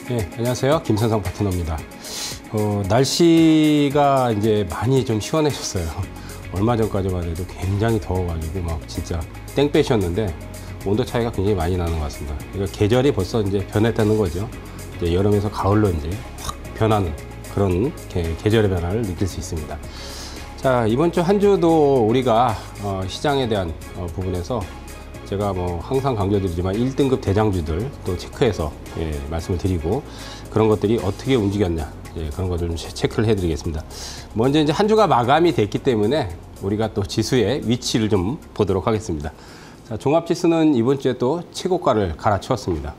네, 안녕하세요. 김선성 파트너입니다. 날씨가 이제 많이 좀 시원해졌어요. 얼마 전까지만 해도 굉장히 더워가지고 막 진짜 땡볕이었는데 온도 차이가 굉장히 많이 나는 것 같습니다. 그러니까 계절이 벌써 이제 변했다는 거죠. 이제 여름에서 가을로 이제 확 변하는 그런 계절의 변화를 느낄 수 있습니다. 자, 이번 주 한 주도 우리가 시장에 대한 부분에서 제가 뭐 항상 강조드리지만 1등급 대장주들 또 체크해서 말씀을 드리고 그런 것들이 어떻게 움직였냐 그런 것들 좀 체크를 해드리겠습니다. 먼저 이제 한 주가 마감이 됐기 때문에 우리가 또 지수의 위치를 좀 보도록 하겠습니다. 자, 종합지수는 이번 주에 또 최고가를 갈아치웠습니다.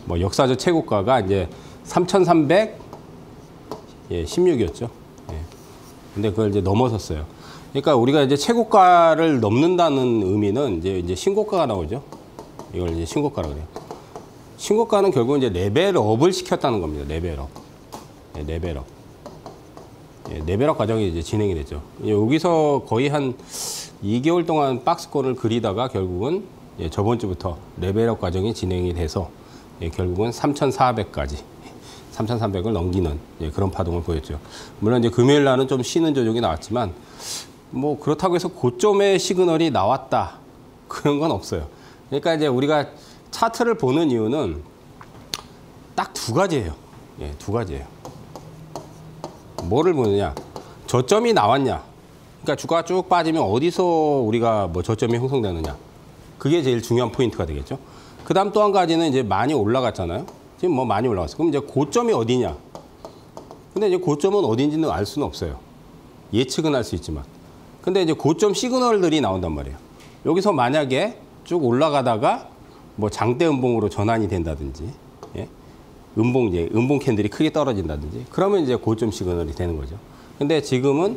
뭐 역사적 최고가가 이제 3,316이었죠. 근데 그걸 이제 넘어섰어요. 그러니까 우리가 이제 최고가를 넘는다는 의미는 이제 신고가가 나오죠. 이걸 이제 신고가라고 그래요. 신고가는 결국 이제 레벨업을 시켰다는 겁니다. 레벨업. 레벨업. 레벨업 과정이 이제 진행이 됐죠. 여기서 거의 한 2개월 동안 박스권을 그리다가 결국은 저번 주부터 레벨업 과정이 진행이 돼서 결국은 3,400까지 3,300을 넘기는 그런 파동을 보였죠. 물론 이제 금요일 날은 좀 쉬는 조정이 나왔지만 뭐 그렇다고 해서 고점의 시그널이 나왔다 그런 건 없어요. 그러니까 이제 우리가 차트를 보는 이유는 딱 두 가지예요. 두 가지예요. 뭐를 보느냐? 저점이 나왔냐? 그러니까 주가가 쭉 빠지면 어디서 우리가 뭐 저점이 형성되느냐? 그게 제일 중요한 포인트가 되겠죠. 그다음 또 한 가지는 이제 많이 올라갔잖아요. 지금 뭐 많이 올라갔어. 그럼 이제 고점이 어디냐? 근데 이제 고점은 어딘지는 알 수는 없어요. 예측은 할 수 있지만. 근데 이제 고점 시그널들이 나온단 말이에요. 여기서 만약에 쭉 올라가다가 뭐 장대 음봉으로 전환이 된다든지, 음봉 캔들이 크게 떨어진다든지, 그러면 이제 고점 시그널이 되는 거죠. 근데 지금은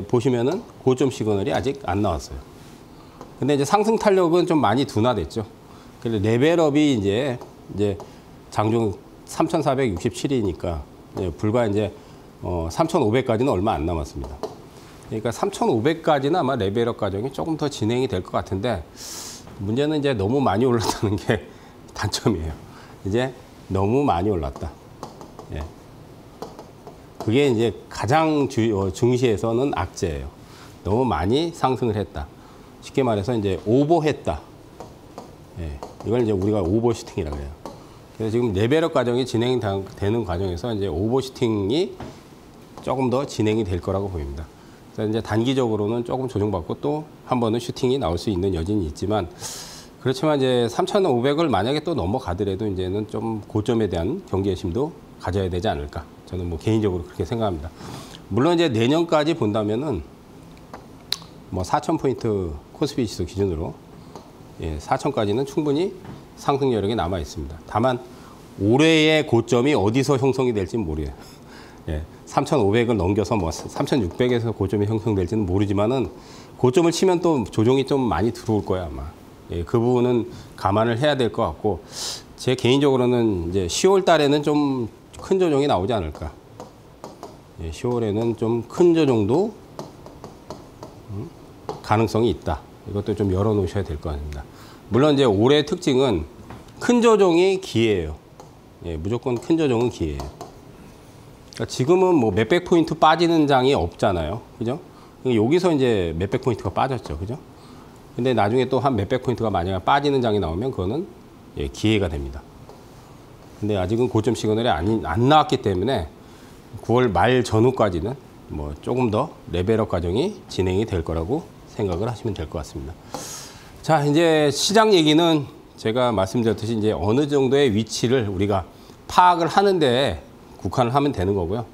보시면은 고점 시그널이 아직 안 나왔어요. 근데 이제 상승 탄력은 좀 많이 둔화됐죠. 그래서 레벨업이 이제 장중 3,467이니까 불과 이제 3,500까지는 얼마 안 남았습니다. 그러니까 3,500까지는 아마 레벨업 과정이 조금 더 진행이 될 것 같은데 문제는 이제 너무 많이 올랐다는 게 단점이에요. 이제 너무 많이 올랐다. 그게 이제 가장 중시에서는 악재예요. 너무 많이 상승을 했다. 쉽게 말해서 이제 오버했다. 이걸 이제 우리가 오버슈팅이라고 해요. 그래서 지금 레벨업 과정이 진행되는 과정에서 이제 오버슈팅이 조금 더 진행이 될 거라고 보입니다. 그래서 이제 단기적으로는 조금 조정받고 또 한 번은 슈팅이 나올 수 있는 여진이 있지만 그렇지만 이제 3,500을 만약에 또 넘어가더라도 이제는 좀 고점에 대한 경계심도 가져야 되지 않을까. 저는 뭐 개인적으로 그렇게 생각합니다. 물론 이제 내년까지 본다면은 뭐 4,000포인트 코스피 지수 기준으로 4,000까지는 충분히 상승 여력이 남아 있습니다. 다만 올해의 고점이 어디서 형성이 될지는 모르겠어요. 3,500을 넘겨서 뭐 3,600에서 고점이 형성될지는 모르지만은 고점을 치면 또 조정이 좀 많이 들어올 거야 아마. 그 부분은 감안을 해야 될 것 같고 제 개인적으로는 이제 10월 달에는 좀 큰 조정이 나오지 않을까. 10월에는 좀 큰 조정도 가능성이 있다. 이것도 좀 열어놓으셔야 될 것 같습니다. 물론 이제 올해의 특징은 큰 조정이 기회예요. 무조건 큰 조정은 기회예요. 그러니까 지금은 뭐 몇백 포인트 빠지는 장이 없잖아요. 그죠? 여기서 이제 몇백 포인트가 빠졌죠. 그죠? 근데 나중에 또 한 몇백 포인트가 만약에 빠지는 장이 나오면 그거는 기회가 됩니다. 근데 아직은 고점 시그널이 안 나왔기 때문에 9월 말 전후까지는 뭐 조금 더 레벨업 과정이 진행이 될 거라고 생각을 하시면 될 것 같습니다. 자, 이제 시장 얘기는 제가 말씀드렸듯이 이제 어느 정도의 위치를 우리가 파악을 하는데 국한을 하면 되는 거고요.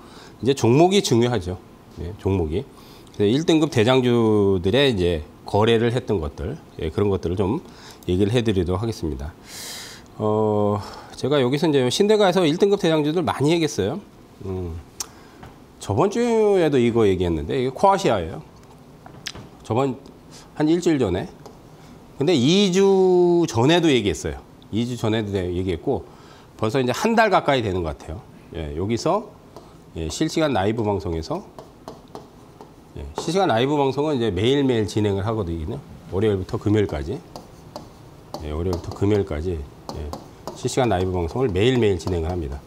이제 종목이 중요하죠. 종목이. 1등급 대장주들의 이제 거래를 했던 것들, 그런 것들을 좀 얘기를 해드리도록 하겠습니다. 제가 여기서 이제 신대가에서 1등급 대장주들 많이 얘기했어요. 저번 주에도 이거 얘기했는데, 이게 코아시아예요. 한 일주일 전에. 근데 2주 전에도 얘기했어요. 2주 전에도 얘기했고, 벌써 이제 한 달 가까이 되는 것 같아요. 여기서 실시간 라이브 방송에서 실시간 라이브 방송은 이제 매일매일 진행을 하거든요. 월요일부터 금요일까지. 월요일부터 금요일까지 실시간 라이브 방송을 매일매일 진행을 합니다.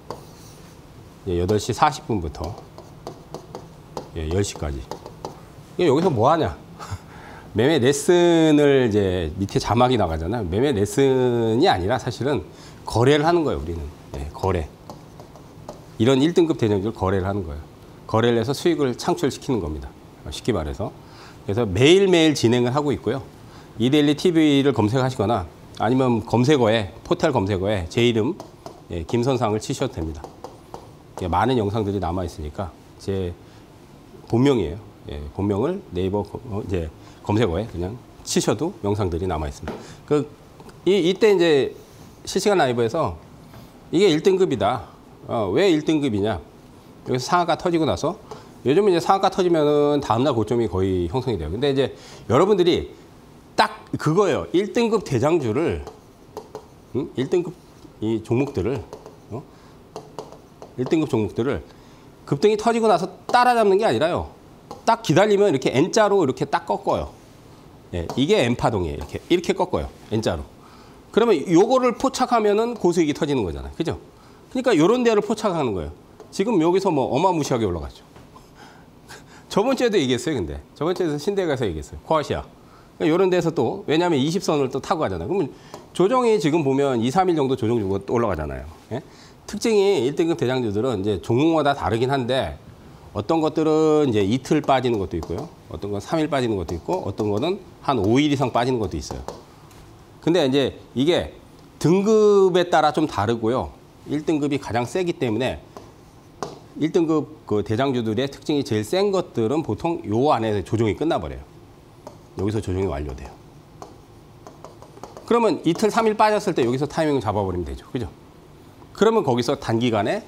8시 40분부터 10시까지. 여기서 뭐 하냐? 매매 레슨을 이제 밑에 자막이 나가잖아요. 매매 레슨이 아니라 사실은 거래를 하는 거예요, 우리는. 거래. 이런 1등급 대장주를 거래를 하는 거예요. 거래를 해서 수익을 창출시키는 겁니다. 쉽게 말해서. 그래서 매일매일 진행을 하고 있고요. 이데일리 TV를 검색하시거나 아니면 검색어에, 포털 검색어에 제 이름, 김선상을 치셔도 됩니다. 많은 영상들이 남아있으니까 제 본명이에요. 본명을 네이버 이제 검색어에 그냥 치셔도 영상들이 남아있습니다. 이때 이제 실시간 라이브에서 이게 1등급이다. 왜 1등급이냐? 여기서 상한가 터지고 나서 요즘은 이제 상한가 터지면은 다음날 고점이 거의 형성이 돼요. 근데 이제 여러분들이 딱 그거예요. 1등급 대장주를, 1등급 이 종목들을, 1등급 종목들을 급등이 터지고 나서 따라잡는 게 아니라요. 딱 기다리면 이렇게 N자로 이렇게 딱 꺾어요. 이게 N파동이에요. 이렇게 꺾어요. N자로. 그러면 요거를 포착하면은 고수익이 터지는 거잖아요. 그죠? 그러니까 요런 데를 포착하는 거예요. 지금 여기서 뭐 어마무시하게 올라갔죠. 저번 주에도 얘기했어요, 근데. 저번 주에도 신대가에서 얘기했어요. 코아시아. 그러니까 요런 데서 또, 왜냐하면 20선을 또 타고 가잖아요. 그러면 조정이 지금 보면 2, 3일 정도 조정 주고 또 올라가잖아요. 특징이 1등급 대장주들은 이제 종목마다 다르긴 한데 어떤 것들은 이제 이틀 빠지는 것도 있고요. 어떤 건 3일 빠지는 것도 있고 어떤 거는 한 5일 이상 빠지는 것도 있어요. 근데 이제 이게 등급에 따라 좀 다르고요. 1등급이 가장 세기 때문에 1등급 그 대장주들의 특징이 제일 센 것들은 보통 요 안에 조정이 끝나버려요. 여기서 조정이 완료돼요. 그러면 이틀, 3일 빠졌을 때 여기서 타이밍을 잡아버리면 되죠. 그죠? 그러면 거기서 단기간에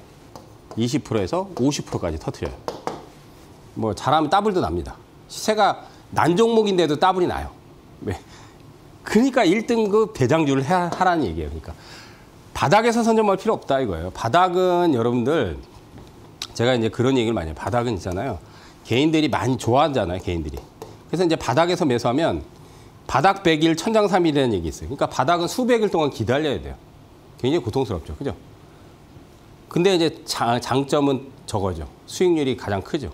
20%에서 50%까지 터트려요. 뭐 잘하면 더블도 납니다. 시세가 난 종목인데도 더블이 나요. 왜? 그러니까 1등급 대장주를 하라는 얘기예요. 그러니까 바닥에서 선점할 필요 없다 이거예요. 바닥은 여러분들 제가 이제 그런 얘기를 많이 해요. 바닥은 있잖아요. 개인들이 많이 좋아하잖아요. 개인들이. 그래서 이제 바닥에서 매수하면 바닥 100일 천장 3일이라는 얘기 있어요. 그러니까 바닥은 수백일 동안 기다려야 돼요. 굉장히 고통스럽죠. 그죠? 근데 이제 장점은 저거죠. 수익률이 가장 크죠.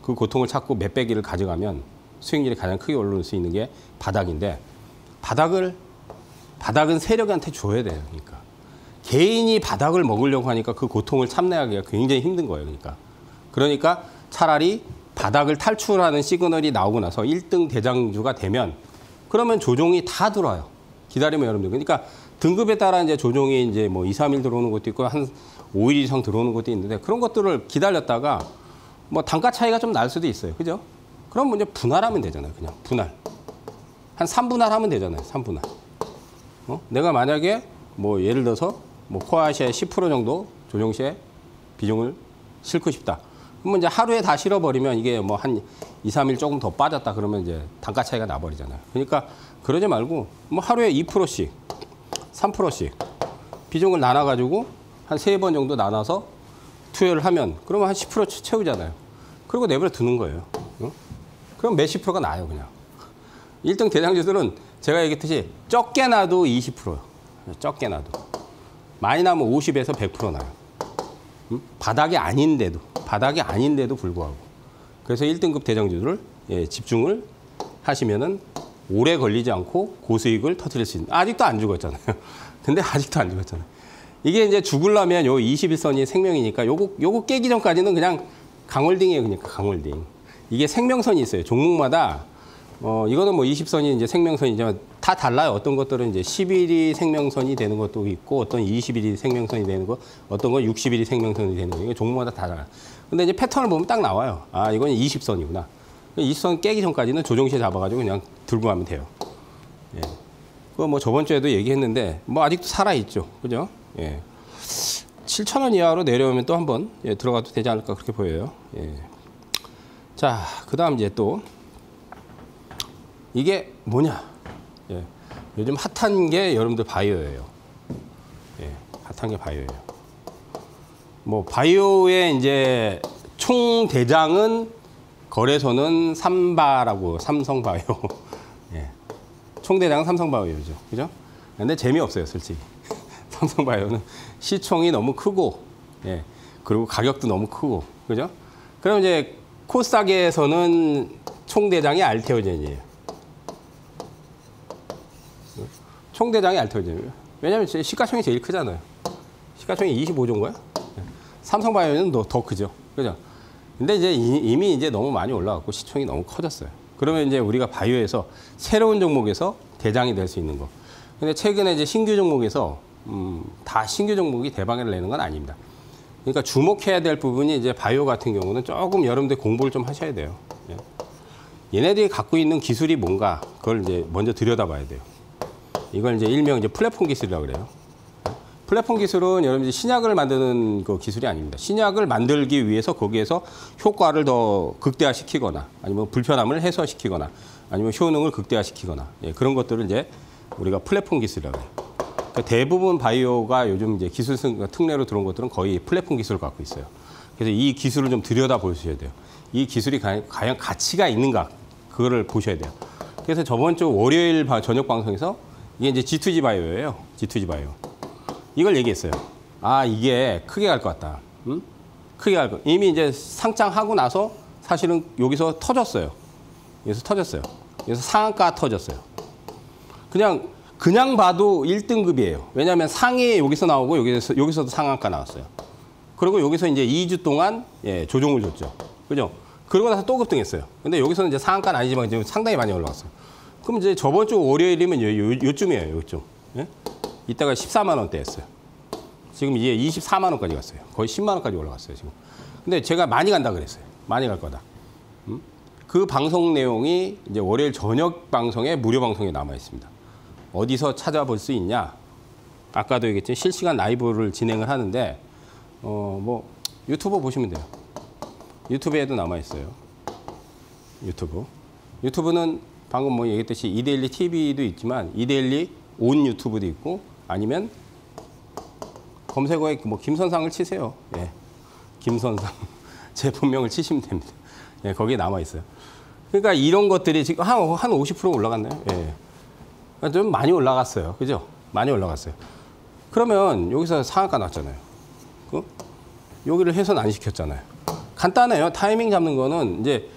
그 고통을 찾고 몇백 일을 가져가면 수익률이 가장 크게 오를 수 있는 게 바닥인데 바닥은 세력한테 줘야 돼요. 그러니까 개인이 바닥을 먹으려고 하니까 그 고통을 참내하기가 굉장히 힘든 거예요. 그러니까 차라리 바닥을 탈출하는 시그널이 나오고 나서 1등 대장주가 되면 그러면 조정이 다 들어와요. 기다리면 여러분들. 그러니까 등급에 따라 이제 조정이 이제 뭐 2, 3일 들어오는 것도 있고 한 5일 이상 들어오는 것도 있는데 그런 것들을 기다렸다가 뭐 단가 차이가 좀 날 수도 있어요. 그죠? 그럼 이제 분할하면 되잖아요. 그냥 분할. 한 3분할 하면 되잖아요. 3분할. 내가 만약에 뭐 예를 들어서 뭐 코아시아의 10% 정도 조정 시에 비중을 싣고 싶다. 그러면 이제 하루에 다 실어버리면 이게 뭐 한 2, 3일 조금 더 빠졌다 그러면 이제 단가 차이가 나버리잖아요. 그러니까 그러지 말고 뭐 하루에 2%씩, 3%씩 비중을 나눠가지고 한 3번 정도 나눠서 투여를 하면 그러면 한 10% 채우잖아요. 그리고 내버려 두는 거예요. 그럼 몇십 프로가 나요, 그냥. 1등 대장주들은 제가 얘기했듯이 적게 놔도 20%. 적게 놔도. 많이 나면 50에서 100% 나요. 바닥이 아닌데도 불구하고. 그래서 1등급 대장주들을 집중을 하시면은 오래 걸리지 않고 고수익을 터뜨릴 수 있는. 아직도 안 죽었잖아요. 근데 아직도 안 죽었잖아요. 이게 이제 죽으려면 요 21선이 생명이니까 요거 깨기 전까지는 그냥 강홀딩이에요. 그러니까 강홀딩. 이게 생명선이 있어요. 종목마다 이거는 뭐 20선이 이제 생명선이지만 다 달라요. 어떤 것들은 이제 10일이 생명선이 되는 것도 있고 어떤 20일이 생명선이 되는 거, 어떤 건 60일이 생명선이 되는 거. 이게 종목마다 다 달라요. 근데 이제 패턴을 보면 딱 나와요. 아, 이건 20선이구나. 20선 깨기 전까지는 조정시에 잡아가지고 그냥 들고 가면 돼요. 예. 그거 뭐 저번 주에도 얘기했는데 뭐 아직도 살아있죠. 그죠? 예. 7,000원 이하로 내려오면 또 한번 들어가도 되지 않을까 그렇게 보여요. 예. 자, 그 다음 이제 또 이게 뭐냐? 예. 요즘 핫한 게 여러분들 바이오예요. 예. 핫한 게 바이오예요. 뭐 바이오의 이제 총 대장은 거래소는 삼바라고 삼성바이오. 예. 총 대장은 삼성바이오죠. 그죠? 근데 재미없어요, 솔직히. 삼성바이오는 시총이 너무 크고, 예, 그리고 가격도 너무 크고, 그죠? 그럼 이제 코스닥에서는 총대장이 알테오젠이에요. 총대장이 알테오젠이에요. 왜냐면 시가총이 제일 크잖아요. 시가총이 25조인가요? 삼성바이오는 더 크죠. 그죠? 근데 이제 이미 이제 너무 많이 올라갔고 시총이 너무 커졌어요. 그러면 이제 우리가 바이오에서 새로운 종목에서 대장이 될 수 있는 거. 근데 최근에 이제 신규 종목에서 다 신규 종목이 대박을 내는 건 아닙니다. 그러니까 주목해야 될 부분이 이제 바이오 같은 경우는 조금 여러분들 공부를 좀 하셔야 돼요. 예. 얘네들이 갖고 있는 기술이 뭔가 그걸 이제 먼저 들여다봐야 돼요. 이걸 이제 일명 이제 플랫폼 기술이라고 그래요. 플랫폼 기술은 여러분들이 신약을 만드는 그 기술이 아닙니다. 신약을 만들기 위해서 거기에서 효과를 더 극대화시키거나 아니면 불편함을 해소시키거나 아니면 효능을 극대화시키거나 예, 그런 것들을 이제 우리가 플랫폼 기술이라고 해요. 그러니까 대부분 바이오가 요즘 이제 기술 특례로 들어온 것들은 거의 플랫폼 기술을 갖고 있어요. 그래서 이 기술을 좀 들여다 보셔야 돼요. 이 기술이 과연 가치가 있는가 그거를 보셔야 돼요. 그래서 저번 주 월요일 저녁 방송에서 이게 이제 G2G 바이오예요. G2G 바이오. 이걸 얘기했어요. 아, 이게 크게 갈 것 같다. 응? 크게 갈 것. 이미 이제 상장하고 나서 사실은 여기서 터졌어요. 여기서 터졌어요. 그래서 상한가 터졌어요. 그냥 봐도 1등급이에요. 왜냐하면 상위 여기서 나오고 여기서도 상한가 나왔어요. 그리고 여기서 이제 2주 동안 예, 조정을 줬죠. 그죠? 그러고 나서 또 급등했어요. 근데 여기서는 이제 상한가는 아니지만 지금 상당히 많이 올라갔어요. 그럼 이제 저번 주 월요일이면 요쯤이에요. 요쯤. 예? 이따가 14만 원대였어요. 지금 이제 24만 원까지 갔어요. 거의 10만 원까지 올라갔어요, 지금. 근데 제가 많이 간다 그랬어요. 많이 갈 거다. 그 방송 내용이 이제 월요일 저녁 방송에 무료 방송에 남아 있습니다. 어디서 찾아볼 수 있냐? 아까도 얘기했지만 실시간 라이브를 진행을 하는데 뭐 유튜브 보시면 돼요. 유튜브에도 남아 있어요. 유튜브는 방금 뭐 얘기했듯이 이데일리 TV도 있지만 이데일리 온 유튜브도 있고 아니면 검색어에 뭐 김선상을 치세요. 예. 김선상 제품명을 치시면 됩니다. 예, 거기에 남아 있어요. 그러니까 이런 것들이 지금 한 50% 올라갔나요? 예. 좀 많이 올라갔어요. 그죠? 많이 올라갔어요. 그러면 여기서 상한가 났잖아요. 여기를 훼손 안 시켰잖아요. 간단해요. 타이밍 잡는 거는 이제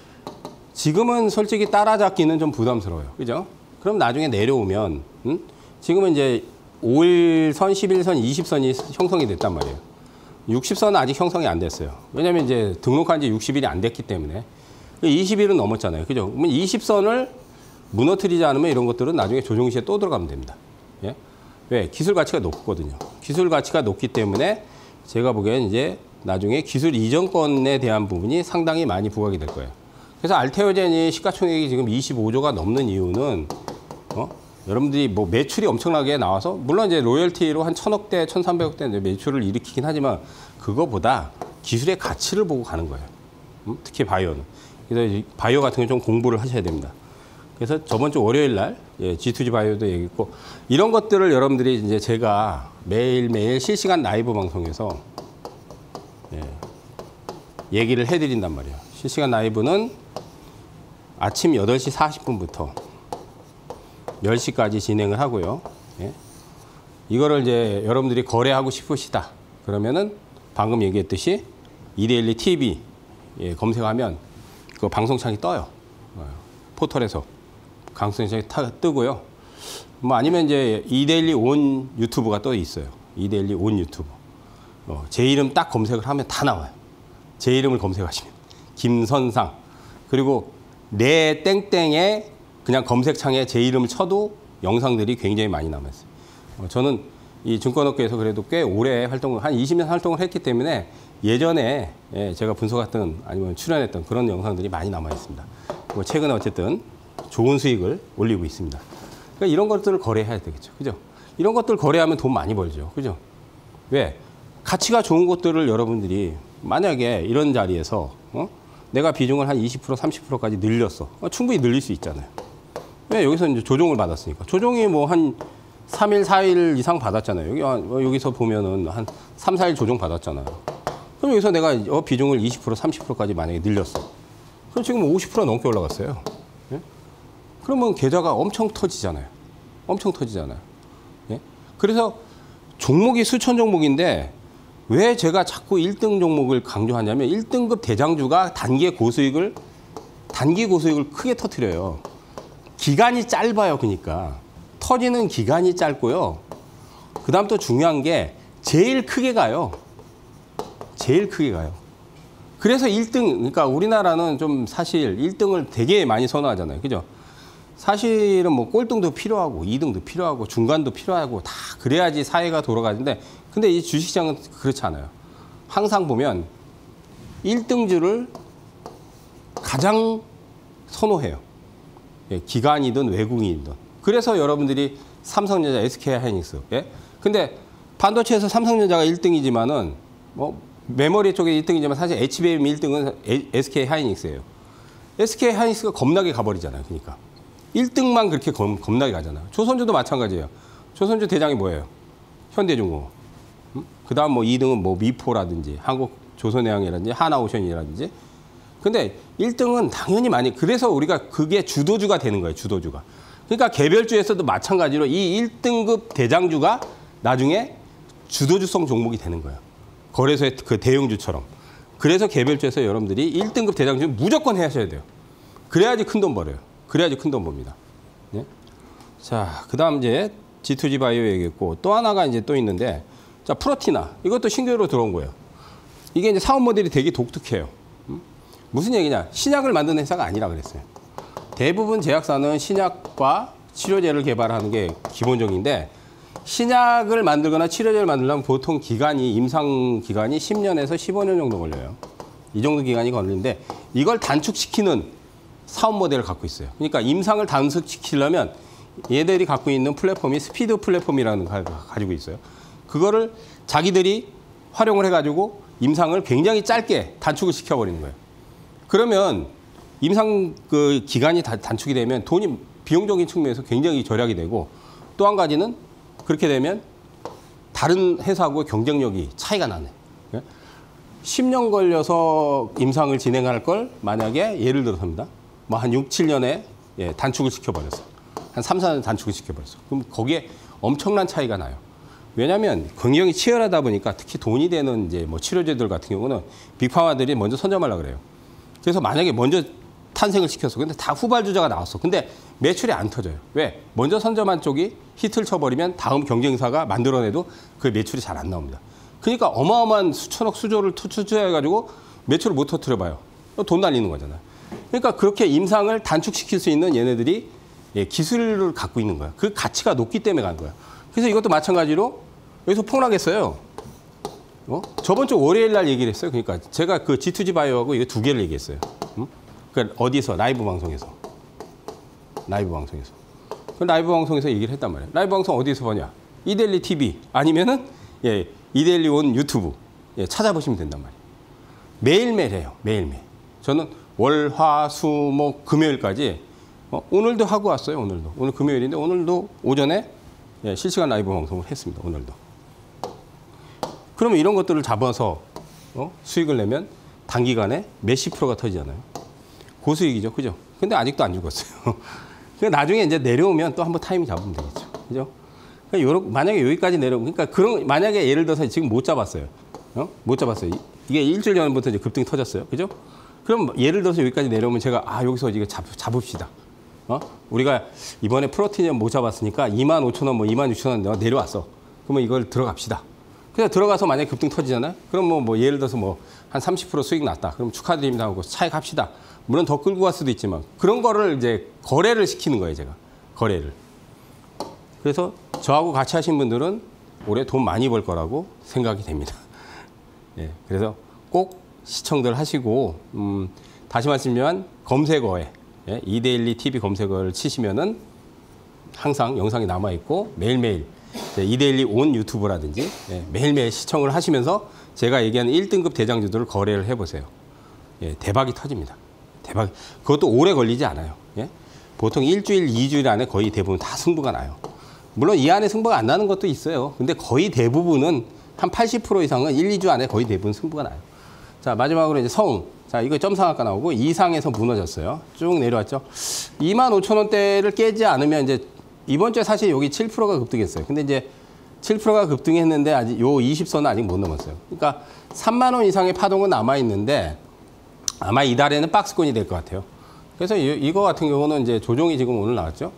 지금은 솔직히 따라잡기는 좀 부담스러워요. 그죠? 그럼 나중에 내려오면 지금은 이제 5일선, 11선, 20선이 형성이 됐단 말이에요. 60선은 아직 형성이 안 됐어요. 왜냐하면 이제 등록한 지 60일이 안 됐기 때문에 20일은 넘었잖아요. 그죠? 그러면 20선을 무너뜨리지 않으면 이런 것들은 나중에 조정 시에 또 들어가면 됩니다. 예? 왜? 기술 가치가 높거든요. 기술 가치가 높기 때문에 제가 보기엔 이제 나중에 기술 이전권에 대한 부분이 상당히 많이 부각이 될 거예요. 그래서 알테오젠이 시가총액이 지금 25조가 넘는 이유는 여러분들이 뭐 매출이 엄청나게 나와서 물론 이제 로열티로 한 1,000억대, 1,300억대 매출을 일으키긴 하지만 그거보다 기술의 가치를 보고 가는 거예요. 특히 바이오는. 그래서 바이오 같은 건 좀 공부를 하셔야 됩니다. 그래서 저번 주 월요일 날 예, G2G 바이오도 얘기했고 이런 것들을 여러분들이 이제 제가 매일매일 실시간 라이브 방송에서 예, 얘기를 해드린단 말이에요. 실시간 라이브는 아침 8시 40분부터 10시까지 진행을 하고요. 예. 이거를 이제 여러분들이 거래하고 싶으시다. 그러면은 방금 얘기했듯이 이데일리 TV 예, 검색하면 그 방송창이 떠요. 포털에서 방송창이 뜨고요. 뭐 아니면 이제 이데일리 온 유튜브가 또 있어요. 이데일리 온 유튜브. 제 이름 딱 검색을 하면 다 나와요. 제 이름을 검색하시면 김선상 그리고 내 땡땡에 그냥 검색창에 제 이름을 쳐도 영상들이 굉장히 많이 남았어요. 저는 이 증권업계에서 그래도 꽤 오래 활동을, 한 20년 활동을 했기 때문에 예전에 제가 분석했던 아니면 출연했던 그런 영상들이 많이 남아 있습니다. 그리고 최근에 어쨌든 좋은 수익을 올리고 있습니다. 그러니까 이런 것들을 거래해야 되겠죠. 그죠? 이런 것들 거래하면 돈 많이 벌죠. 그죠? 왜? 가치가 좋은 것들을 여러분들이 만약에 이런 자리에서 내가 비중을 한 20%, 30%까지 늘렸어. 충분히 늘릴 수 있잖아요. 왜? 여기서 이제 조정을 받았으니까. 조정이 뭐 한 3일, 4일 이상 받았잖아요. 여기서 보면은 한 3, 4일 조정 받았잖아요. 그럼 여기서 내가 비중을 20%, 30%까지 만약에 늘렸어. 그럼 지금 50% 넘게 올라갔어요. 예? 그러면 계좌가 엄청 터지잖아요. 엄청 터지잖아요. 예? 그래서 종목이 수천 종목인데 왜 제가 자꾸 1등 종목을 강조하냐면 1등급 대장주가 단기 고수익을 크게 터뜨려요. 기간이 짧아요. 그러니까 터지는 기간이 짧고요. 그다음 또 중요한 게 제일 크게 가요. 제일 크게 가요. 그래서 1등, 그러니까 우리나라는 좀 사실 1등을 되게 많이 선호하잖아요. 그죠? 사실은 뭐 꼴등도 필요하고 2등도 필요하고 중간도 필요하고 다 그래야지 사회가 돌아가는데 근데 이 주식시장은 그렇지 않아요. 항상 보면 1등주를 가장 선호해요. 예, 기관이든 외국인이든. 그래서 여러분들이 삼성전자, SK하이닉스. 예? 근데 반도체에서 삼성전자가 1등이지만은 뭐 메모리 쪽에 1등이지만 사실 HBM 1등은 SK하이닉스예요. SK하이닉스가 겁나게 가버리잖아요. 그러니까 1등만 그렇게 겁나게 가잖아요. 조선주도 마찬가지예요. 조선주 대장이 뭐예요? 현대중공업. 그다음 뭐 2등은 뭐 미포라든지 한국조선해양이라든지 하나오션이라든지. 근데 1등은 당연히 많이 그래서 우리가 그게 주도주가 되는 거예요. 주도주가. 그러니까 개별주에서도 마찬가지로 이 1등급 대장주가 나중에 주도주성 종목이 되는 거예요. 거래소의 그 대형주처럼. 그래서 개별주에서 여러분들이 1등급 대장주는 무조건 하셔야 돼요. 그래야지 큰 돈 벌어요. 그래야지 큰 돈 법니다. 네? 자, 그 다음 이제 G2G 바이오 얘기했고 또 하나가 이제 또 있는데 자, 프로티나. 이것도 신규로 들어온 거예요. 이게 이제 사업 모델이 되게 독특해요. 무슨 얘기냐? 신약을 만드는 회사가 아니라 그랬어요. 대부분 제약사는 신약과 치료제를 개발하는 게 기본적인데 신약을 만들거나 치료제를 만들려면 보통 기간이 임상 기간이 10년에서 15년 정도 걸려요. 이 정도 기간이 걸리는데 이걸 단축시키는 사업 모델을 갖고 있어요. 그러니까 임상을 단축시키려면 얘들이 갖고 있는 플랫폼이 스피드 플랫폼이라는 걸 가지고 있어요. 그거를 자기들이 활용을 해가지고 임상을 굉장히 짧게 단축을 시켜버리는 거예요. 그러면 임상 그 기간이 단축이 되면 돈이 비용적인 측면에서 굉장히 절약이 되고 또 한 가지는 그렇게 되면 다른 회사하고 경쟁력이 차이가 나네. 10년 걸려서 임상을 진행할 걸 만약에 예를 들어서입니다. 뭐 한 6, 7년에 단축을 시켜버렸어. 한 3, 4년 단축을 시켜버렸어. 그럼 거기에 엄청난 차이가 나요. 왜냐하면 경쟁이 치열하다 보니까 특히 돈이 되는 이제 뭐 치료제들 같은 경우는 빅파마들이 먼저 선점하려고 그래요. 그래서 만약에 먼저 탄생을 시켰어. 근데 다 후발주자가 나왔어. 근데 매출이 안 터져요. 왜? 먼저 선점한 쪽이 히트를 쳐버리면 다음 경쟁사가 만들어내도 그 매출이 잘 안 나옵니다. 그러니까 어마어마한 수천억 수조를 투자해가지고 매출을 못 터뜨려봐요. 돈 날리는 거잖아요. 그러니까 그렇게 임상을 단축시킬 수 있는 얘네들이 기술을 갖고 있는 거야. 그 가치가 높기 때문에 간 거야. 그래서 이것도 마찬가지로 여기서 폭락했어요. 저번 주 월요일 날 얘기를 했어요. 그러니까 제가 그 G2G 바이오하고 이거 두 개를 얘기했어요. 그러니까 어디서? 라이브 방송에서. 라이브 방송에서. 그 라이브 방송에서 얘기를 했단 말이에요. 라이브 방송 어디서 보냐? 이데일리 TV 아니면은 이데일리 온 유튜브 찾아보시면 된단 말이에요. 매일매일 해요. 매일매일. 저는 월, 화, 수, 목, 금요일까지 오늘도 하고 왔어요. 오늘도. 오늘 금요일인데 오늘도 오전에 실시간 라이브 방송을 했습니다. 오늘도. 그러면 이런 것들을 잡아서 수익을 내면 단기간에 몇십 프로가 터지잖아요. 고수익이죠. 그죠? 근데 아직도 안 죽었어요. 나중에 이제 내려오면 또 한번 타이밍 잡으면 되겠죠. 그죠? 그러니까 만약에 여기까지 내려오면, 그러니까 만약에 예를 들어서 지금 못 잡았어요. 못 잡았어요. 이게 일주일 전부터 이제 급등이 터졌어요. 그죠? 그럼 예를 들어서 여기까지 내려오면 제가, 여기서 이거 잡읍시다. 우리가 이번에 프로티니엄 못 잡았으니까 25,000원, 뭐 26,000원 내려왔어. 그러면 이걸 들어갑시다. 그래서 들어가서 만약에 급등 터지잖아요. 그럼 뭐 예를 들어서 뭐 한 30% 수익 났다. 그럼 축하드립니다 하고 차익합시다. 물론 더 끌고 갈 수도 있지만 그런 거를 이제 거래를 시키는 거예요, 제가. 거래를. 그래서 저하고 같이 하신 분들은 올해 돈 많이 벌 거라고 생각이 됩니다. 그래서 꼭 시청들 하시고 다시 말씀드리면 검색어에 이데일리 TV 검색어를 치시면은 항상 영상이 남아 있고 매일매일 이데일리 온 유튜브라든지 매일매일 시청을 하시면서 제가 얘기하는 1등급 대장주들을 거래를 해보세요. 대박이 터집니다. 대박. 그것도 오래 걸리지 않아요. 보통 일주일, 2주일 안에 거의 대부분 다 승부가 나요. 물론 이 안에 승부가 안 나는 것도 있어요. 근데 거의 대부분은 한 80% 이상은 1, 2주 안에 거의 대부분 승부가 나요. 자, 마지막으로 이제 성. 자, 이거 점상학과 나오고 이상에서 무너졌어요. 쭉 내려왔죠. 25,000원대를 깨지 않으면 이제 이번 주에 사실 여기 7%가 급등했어요. 근데 이제 7%가 급등했는데 아직 요 20선은 아직 못 넘었어요. 그러니까 3만 원 이상의 파동은 남아 있는데 아마 이달에는 박스권이 될 것 같아요. 그래서 이거 같은 경우는 이제 조정이 지금 오늘 나왔죠.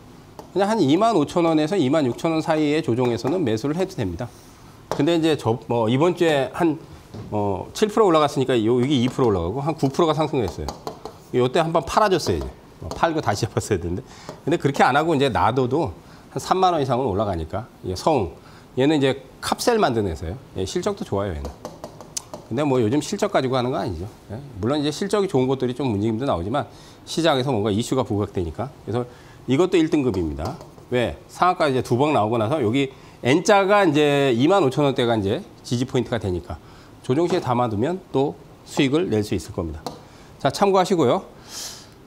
그냥 한 25,000원에서 26,000원 사이에 조정에서는 매수를 해도 됩니다. 근데 이제 이번 주에 한 7% 올라갔으니까 여기 2% 올라가고 한 9%가 상승했어요. 이때 한번 팔아줬어요. 이제. 팔고 다시 잡았어야 되는데. 근데 그렇게 안 하고 이제 놔둬도 한 3만 원 이상은 올라가니까. 서웅. 얘는 이제 캅셀 만드는 회사예요. 실적도 좋아요, 얘는. 근데 뭐 요즘 실적 가지고 하는 거 아니죠. 물론 이제 실적이 좋은 것들이 좀 움직임도 나오지만 시장에서 뭔가 이슈가 부각되니까. 그래서 이것도 1등급입니다. 왜? 상한가 이제 2번 나오고 나서 여기 N자가 이제 25,000원대가 이제 지지 포인트가 되니까 조정시에 담아두면 또 수익을 낼 수 있을 겁니다. 자, 참고하시고요.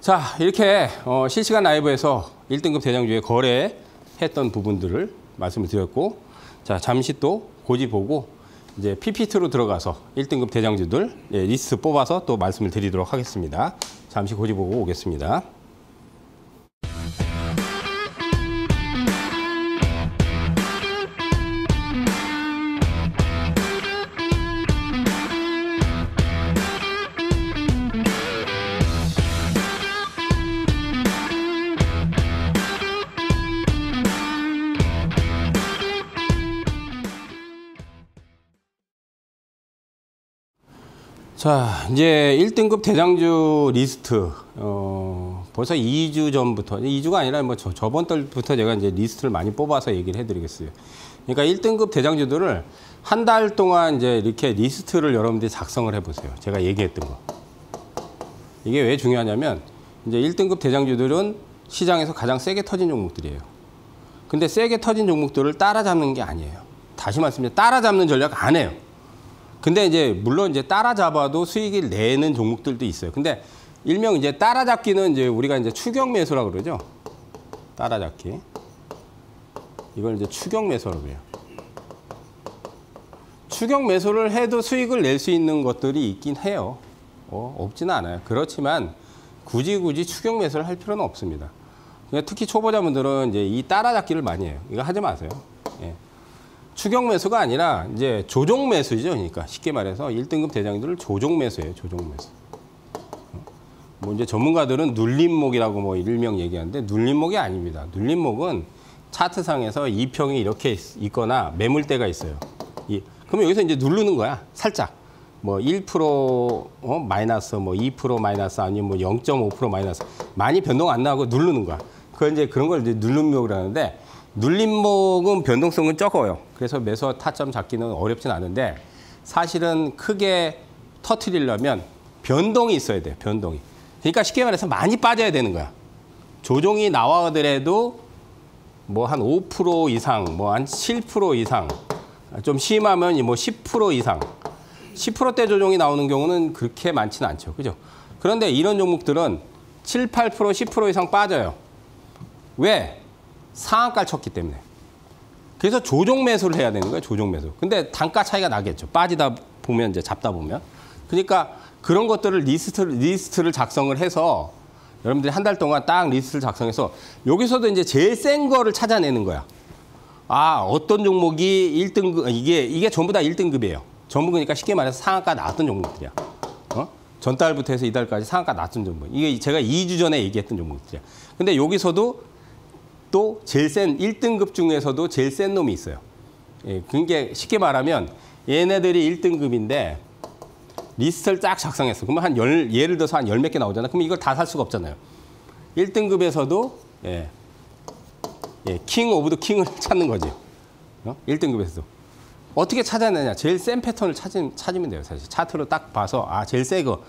자, 이렇게 실시간 라이브에서 1등급 대장주에 거래했던 부분들을 말씀을 드렸고, 자, 잠시 또 고지 보고 이제 PPT로 들어가서 1등급 대장주들 리스트 뽑아서 또 말씀을 드리도록 하겠습니다. 잠시 고지 보고 오겠습니다. 자, 이제 1등급 대장주 리스트, 벌써 2주 전부터, 2주가 아니라 뭐 저번 달부터 제가 이제 리스트를 많이 뽑아서 얘기를 해드리겠어요. 그러니까 1등급 대장주들을 한 달 동안 이제 이렇게 리스트를 여러분들이 작성을 해보세요. 제가 얘기했던 거. 이게 왜 중요하냐면, 이제 1등급 대장주들은 시장에서 가장 세게 터진 종목들이에요. 근데 세게 터진 종목들을 따라잡는 게 아니에요. 다시 말씀드리면 따라잡는 전략 안 해요. 근데 이제 물론 이제 따라잡아도 수익을 내는 종목들도 있어요. 근데 일명 이제 따라잡기는 이제 우리가 이제 추격 매수라고 그러죠. 따라잡기. 이걸 이제 추격 매수라고 해요. 추격 매수를 해도 수익을 낼 수 있는 것들이 있긴 해요. 없지는 않아요. 그렇지만 굳이 추격 매수를 할 필요는 없습니다. 그러니까 특히 초보자분들은 이제 이 따라잡기를 많이 해요. 이거 하지 마세요. 예. 추격 매수가 아니라 이제 조종 매수죠. 그러니까 쉽게 말해서 1등급 대장들을 조종 매수예요. 조종 매수. 뭐 이제 전문가들은 눌림목이라고 뭐 일명 얘기하는데 눌림목이 아닙니다. 눌림목은 차트상에서 2평이 이렇게 있거나 매물대가 있어요. 그러면 여기서 이제 누르는 거야. 살짝. 뭐 1% 마이너스, 뭐 2% 마이너스 아니면 뭐 0.5% 마이너스. 많이 변동 안 나고 누르는 거야. 그런 걸 이제 눌림목이라고 하는데 눌림목은 변동성은 적어요. 그래서 매수 타점 잡기는 어렵진 않은데 사실은 크게 터트리려면 변동이 있어야 돼요. 변동이. 그러니까 쉽게 말해서 많이 빠져야 되는 거야. 조종이 나와더라도 뭐 한 5% 이상, 뭐 한 7% 이상, 좀 심하면 뭐 10% 이상. 10%대 조종이 나오는 경우는 그렇게 많지는 않죠. 그죠? 그런데 이런 종목들은 7, 8%, 10% 이상 빠져요. 왜? 상한가를 쳤기 때문에. 그래서 조종 매수를 해야 되는 거예요. 조종 매수. 근데 단가 차이가 나겠죠. 빠지다 보면 이제 잡다 보면. 그러니까 그런 것들을 리스트를 작성을 해서 여러분들이 한 달 동안 딱 리스트를 작성해서 여기서도 이제 제일 센 거를 찾아내는 거야. 아, 어떤 종목이 1등급, 이게 전부 다 1등급이에요. 전부 그러니까 쉽게 말해서 상한가 나왔던 종목들이야. 전달부터 해서 이달까지 상한가 나왔던 종목. 이게 제가 2주 전에 얘기했던 종목들이야. 근데 여기서도 또 제일 센 1등급 중에서도 제일 센 놈이 있어요. 예, 그게 쉽게 말하면 얘네들이 1등급인데 리스트를 쫙 작성했어. 그러면 예를 들어서 한 10몇 개 나오잖아. 그럼 이걸 다 살 수가 없잖아요. 1등급에서도 킹 오브 더 킹을 찾는 거지. 1등급에서도. 어떻게 찾아내냐. 제일 센 패턴을 찾으면 돼요. 사실 차트로 딱 봐서 제일 세 거.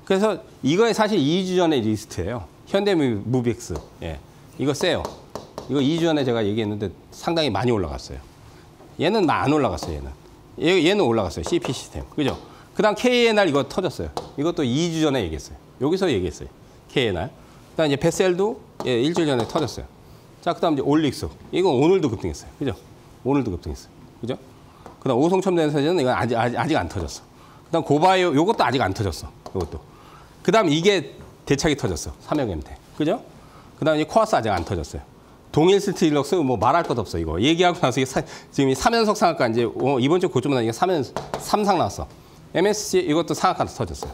그래서 이거에 사실 2주 전의 리스트예요. 현대무비엑스. 예, 이거 세요. 이거 2주 전에 제가 얘기했는데 상당히 많이 올라갔어요. 얘는 안 올라갔어요. 얘는 올라갔어요. CP 시스템. 그죠? 그 다음 KNR 이거 터졌어요. 이것도 2주 전에 얘기했어요. 여기서 얘기했어요. KNR. 그 다음 이제 베셀도 일주일 전에 터졌어요. 자, 그 다음 이제 올릭스. 이건 오늘도 급등했어요. 그죠? 오늘도 급등했어요. 그죠? 그 다음 오송첨단사전은 이건 아직 안 터졌어. 그 다음 고바이오 요것도 아직 안 터졌어. 요것도. 그 다음 이게 대차게 터졌어. 삼형엠테. 그죠? 그 다음 이제 코아스 아직 안 터졌어요. 동일 스틸럭스 뭐 말할 것 없어 이거. 얘기하고 나서 이게 지금 3연속 상한가 이제 이번 주 고점 나니까 3상 나왔어. MSC 이것도 상한가 터졌어요.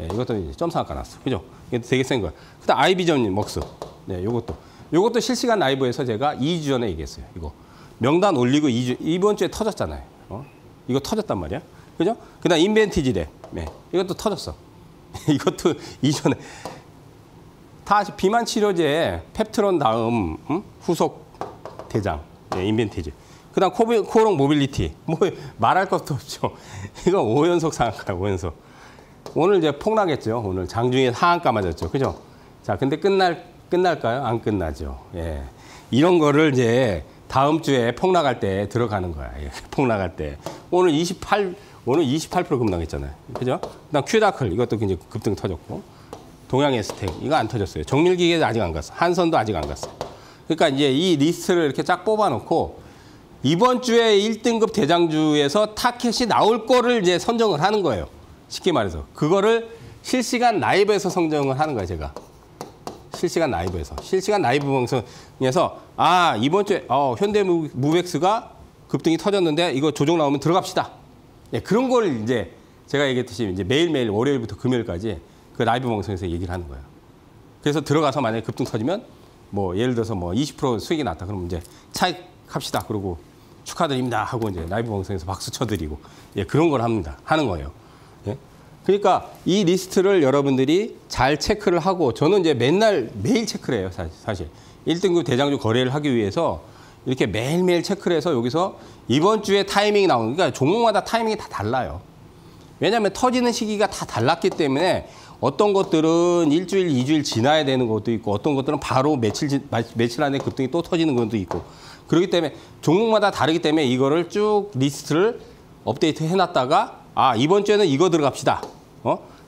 예, 이것도 이제 점 상한가 났어. 그죠? 이게 되게 센 거야. 그다음 IB전 먹스. 네, 요것도 실시간 라이브에서 제가 2주 전에 얘기했어요. 이거 명단 올리고 2주 이번 주에 터졌잖아요. 이거 터졌단 말이야. 그죠? 그다음 인벤티지래. 네, 이것도 터졌어. 이것도 이전에 다시 비만 치료제 펩트론 다음 후속 대장 네, 인벤티지. 그다음 코롱 모빌리티 뭐 말할 것도 없죠. 이거 5연속 상한가 5연속. 오늘 이제 폭락했죠. 오늘 장중에 하한가 맞았죠. 그죠? 자, 근데 끝날까요? 안 끝나죠. 예. 이런 거를 이제 다음 주에 폭락할 때 들어가는 거야. 예. 폭락할 때. 오늘 28% 급락했잖아요. 그죠? 그다음 큐다클 이것도 이제 급등 터졌고. 동양 에스텍 이거 안 터졌어요. 정밀기계도 아직 안 갔어. 한선도 아직 안 갔어요. 그러니까 이제 이 리스트를 이렇게 쫙 뽑아놓고 이번 주에 1등급 대장주에서 타켓이 나올 거를 이제 선정을 하는 거예요. 쉽게 말해서 그거를 실시간 라이브에서 선정을 하는 거예요. 제가 실시간 라이브 방송에서 이번 주에 현대무벡스가 급등이 터졌는데 이거 조정 나오면 들어갑시다. 예, 그런 걸 이제 제가 얘기했듯이 이제 매일매일 월요일부터 금요일까지 그 라이브 방송에서 얘기를 하는 거예요. 그래서 들어가서 만약에 급등 터지면 뭐 예를 들어서 뭐 20% 수익이 났다. 그러면 이제 차익합시다. 그러고 축하드립니다 하고 이제 라이브 방송에서 박수 쳐드리고 예, 그런 걸 하는 거예요. 예? 그러니까 이 리스트를 여러분들이 잘 체크를 하고 저는 이제 매일 체크를 해요. 사실 1등급 대장주 거래를 하기 위해서 이렇게 매일매일 체크를 해서 여기서 이번 주에 타이밍이 나오는 그러니까 종목마다 타이밍이 다 달라요. 왜냐하면 터지는 시기가 다 달랐기 때문에 어떤 것들은 일주일, 2주일 지나야 되는 것도 있고 어떤 것들은 바로 며칠 안에 급등이 또 터지는 것도 있고 그렇기 때문에 종목마다 다르기 때문에 이거를 쭉 리스트를 업데이트 해놨다가 이번 주에는 이거 들어갑시다.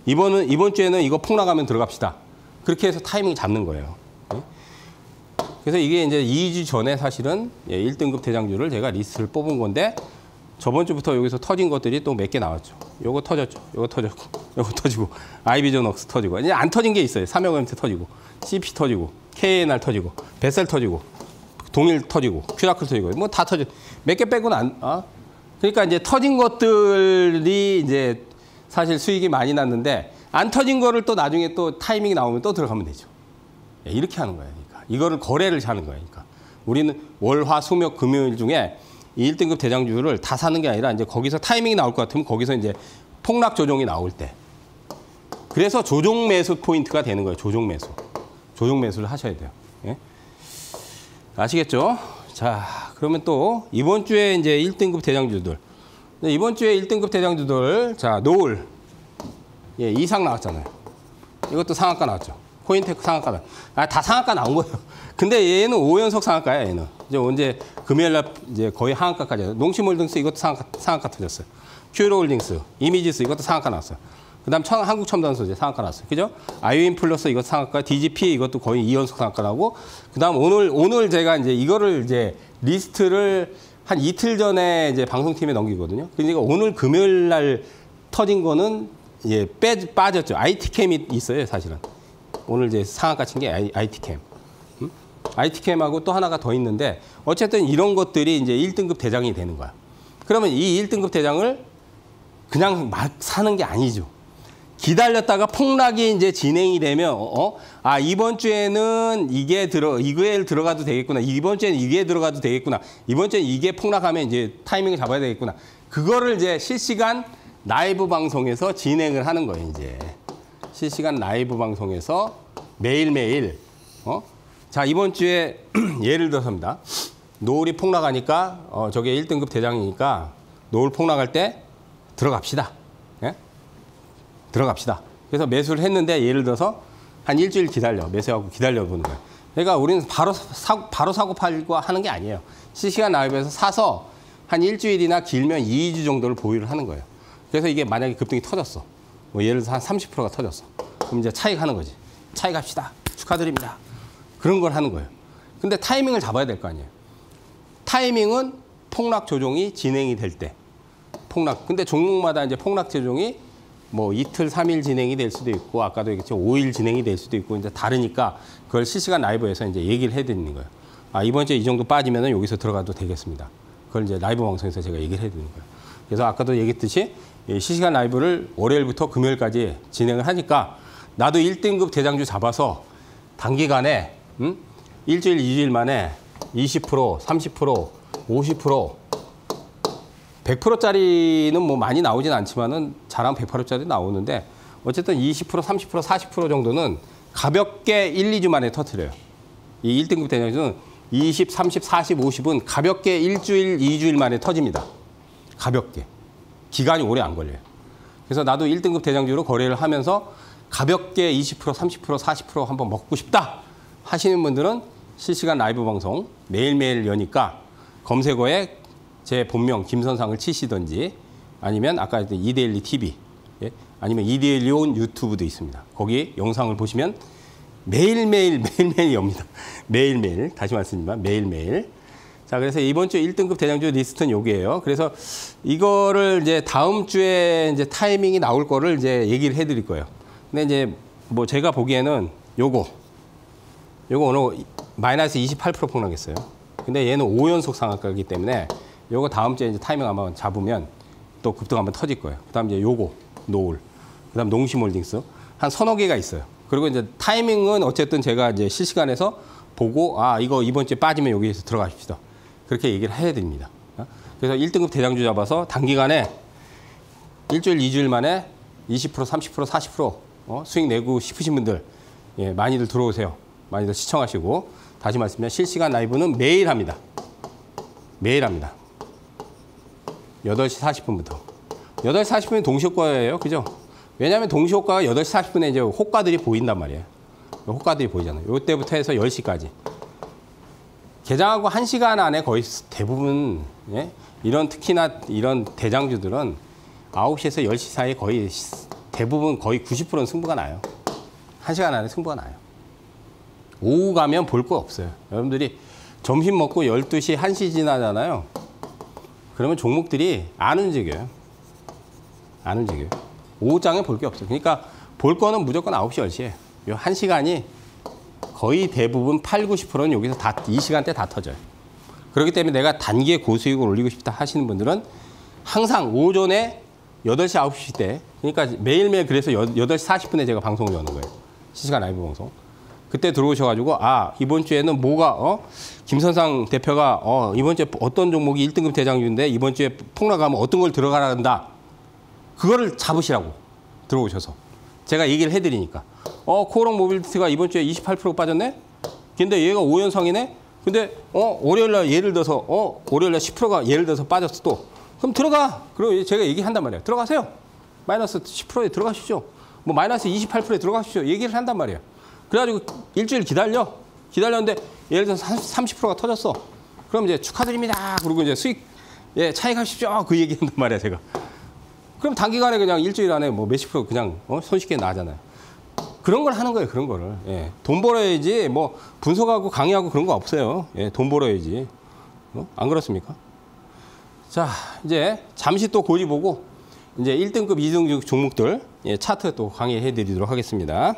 이번 주에는 이거 폭락하면 들어갑시다. 그렇게 해서 타이밍 잡는 거예요. 그래서 이게 이제 2주 전에 사실은 1등급 대장주를 제가 리스트를 뽑은 건데 저번 주부터 여기서 터진 것들이 또 몇 개 나왔죠. 요거 터졌죠. 요거 터졌고, 요거 터지고, 아이비전웍스 터지고. 이제 안 터진 게 있어요. 삼형MT 터지고, CP 터지고, KNR 터지고, 뱃셀 터지고, 동일 터지고, 큐라클 터지고, 뭐 다 터져. 몇 개 빼고는 그러니까 이제 터진 것들이 이제 사실 수익이 많이 났는데 안 터진 거를 또 나중에 또 타이밍이 나오면 또 들어가면 되죠. 이렇게 하는 거예요. 그러니까 이거를 거래를 하는 거예요. 그러니까 우리는 월, 화, 수, 목, 금요일 중에 이 1등급 대장주를 다 사는 게 아니라 이제 거기서 타이밍이 나올 것 같으면 거기서 이제 폭락 조정이 나올 때. 그래서 조정 매수 포인트가 되는 거예요. 조정 매수. 조정 매수를 하셔야 돼요. 예? 아시겠죠? 자, 그러면 또 이번 주에 이제 1등급 대장주들. 이번 주에 1등급 대장주들. 자, 노을. 예, 이상 나왔잖아요. 이것도 상한가 나왔죠. 코인테크 상한가. 다 상한가 나온 거예요. 근데 얘는 5연속 상한가야, 얘는. 이제 언제 금요일날 이제 거의 하한가까지. 농심홀딩스 이것도 상한가 터졌어요. 큐로홀딩스, 이미지스 이것도 상한가 나왔어요. 그다음 한국첨단소재 상한가 나왔어요. 그죠? 아이윈 플러스 이것도 상한가, DGP 이것도 거의 2연속 상한가 나오고, 그다음 오늘 제가 이제 이거를 이제 리스트를 한 이틀 전에 이제 방송팀에 넘기거든요. 그러니까 오늘 금요일날 터진 거는 예, 빠졌죠. IT캠이 있어요, 사실은. 오늘 이제 상한가 친 게 IT캠. IT캠하고 또 하나가 더 있는데 어쨌든 이런 것들이 이제 1등급 대장이 되는 거야. 그러면 이 1등급 대장을 그냥 막 사는 게 아니죠. 기다렸다가 폭락이 이제 진행이 되면 이번 주에는 이게 들어가도 되겠구나. 이번 주에는 이게 들어가도 되겠구나. 이번 주에 이게 폭락하면 이제 타이밍을 잡아야 되겠구나. 그거를 이제 실시간 라이브 방송에서 진행을 하는 거예요, 이제. 실시간 라이브 방송에서 매일매일 자, 이번 주에 예를 들어서입니다. 노을이 폭락하니까 저게 1등급 대장이니까 노을 폭락할 때 들어갑시다. 예? 들어갑시다. 그래서 매수를 했는데 예를 들어서 한 일주일 매수하고 기다려보는 거예요. 그러니까 우리는 바로 사고 팔고 하는 게 아니에요. 실시간 라이브에서 사서 한 일주일이나 길면 2주 정도를 보유를 하는 거예요. 그래서 이게 만약에 급등이 터졌어. 뭐 예를 들어서 한 30%가 터졌어. 그럼 이제 차익하는 거지. 차익합시다. 축하드립니다. 그런 걸 하는 거예요. 근데 타이밍을 잡아야 될 거 아니에요. 타이밍은 폭락 조정이 진행이 될 때. 근데 종목마다 이제 폭락 조정이 뭐 이틀, 3일 진행이 될 수도 있고, 아까도 얘기했죠. 5일 진행이 될 수도 있고, 이제 다르니까 그걸 실시간 라이브에서 이제 얘기를 해드리는 거예요. 아, 이번 주에 이 정도 빠지면 여기서 들어가도 되겠습니다. 그걸 이제 라이브 방송에서 제가 얘기를 해드리는 거예요. 그래서 아까도 얘기했듯이 실시간 라이브를 월요일부터 금요일까지 진행을 하니까 나도 1등급 대장주 잡아서 단기간에 일주일, 2주일 만에 20%, 30%, 50%, 100%짜리는 뭐 많이 나오진 않지만은 잘하면 108%짜리 나오는데 어쨌든 20%, 30%, 40% 정도는 가볍게 1, 2주 만에 터뜨려요. 이 1등급 대장주는 20, 30, 40, 50은 가볍게 일주일, 2주일 만에 터집니다. 가볍게. 기간이 오래 안 걸려요. 그래서 나도 1등급 대장주로 거래를 하면서 가볍게 20%, 30%, 40% 한번 먹고 싶다 하시는 분들은 실시간 라이브 방송 매일매일 여니까 검색어에 제 본명 김선상을 치시든지 아니면 아까 했던 이데일리 TV 아니면 이데일리 온 유튜브도 있습니다. 거기 영상을 보시면 매일매일 엽니다. 매일매일. 다시 말씀드리지만 매일매일. 자, 그래서 이번 주 1등급 대장주 리스트는 요게예요. 그래서 이거를 이제 다음 주에 이제 타이밍이 나올 거를 이제 얘기를 해 드릴 거예요. 근데 이제 뭐 제가 보기에는 요거 오늘 마이너스 28% 폭락했어요. 근데 얘는 5연속 상한가이기 때문에 요거 다음 주에 이제 타이밍 한번 잡으면 또 급등 한번 터질 거예요. 그다음 이제 요거 노을. 그다음 농심홀딩스 한 서너 개가 있어요. 그리고 이제 타이밍은 어쨌든 제가 이제 실시간에서 보고 아 이거 이번 주에 빠지면 여기에서 들어가십시다. 그렇게 얘기를 해야 됩니다. 그래서 1등급 대장주 잡아서 단기간에 일주일, 2주일 만에 20%, 30%, 40% 수익 내고 싶으신 분들 많이들 들어오세요. 많이들 시청하시고 다시 말씀드리면 실시간 라이브는 매일 합니다. 매일 합니다. 8시 40분부터. 8시 40분이 동시효과예요. 그죠? 왜냐하면 동시효과가 8시 40분에 이제 호가들이 보인단 말이에요. 호가들이 보이잖아요. 이때부터 해서 10시까지. 개장하고 1시간 안에 거의 대부분 이런 특히나 이런 대장주들은 9시에서 10시 사이에 거의 대부분 거의 90%는 승부가 나요. 1시간 안에 승부가 나요. 오후 가면 볼 거 없어요. 여러분들이 점심 먹고 12시, 1시 지나잖아요. 그러면 종목들이 안 움직여요. 안 움직여요. 오후장에 볼 게 없어요. 그러니까 볼 거는 무조건 9시, 10시에. 요 1시간이 거의 대부분 8, 90%는 여기서 다 이 시간대 다 터져요. 그렇기 때문에 내가 단기에 고수익을 올리고 싶다 하시는 분들은 항상 오전에 8시, 9시 때 그러니까 매일매일 그래서 8시 40분에 제가 방송을 여는 거예요. 실시간 라이브 방송. 그때 들어오셔가지고 아 이번 주에는 뭐가 김선상 대표가 이번 주에 어떤 종목이 1등급 대장주인데 이번 주에 폭락하면 어떤 걸 들어가라 한다. 그거를 잡으시라고 들어오셔서 제가 얘기를 해드리니까 코오롱 모빌리티가 이번 주에 28% 빠졌네? 근데 얘가 5연상이네? 근데 월요일날 예를 들어서 월요일날 10%가 예를 들어서 빠졌어 또 그럼 들어가. 그럼 제가 얘기한단 말이에요. 들어가세요. 마이너스 10%에 들어가시죠. 뭐 마이너스 28%에 들어가시죠. 얘기를 한단 말이에요. 그래가지고 일주일 기다렸는데 예를 들어서 30%가 터졌어. 그럼 이제 축하드립니다. 그리고 이제 수익 차익하십시오. 그 얘기한단 말이야 제가. 그럼 단기간에 그냥 일주일 안에 뭐 몇십 프로 그냥 손쉽게 나잖아요. 그런 걸 하는 거예요. 그런 거를. 돈 벌어야지 뭐 분석하고 강의하고 그런 거 없어요. 돈 벌어야지. 안 그렇습니까? 자 이제 잠시 또 고지 보고 이제 1등급, 2등급 종목들 차트 또 강의해 드리도록 하겠습니다.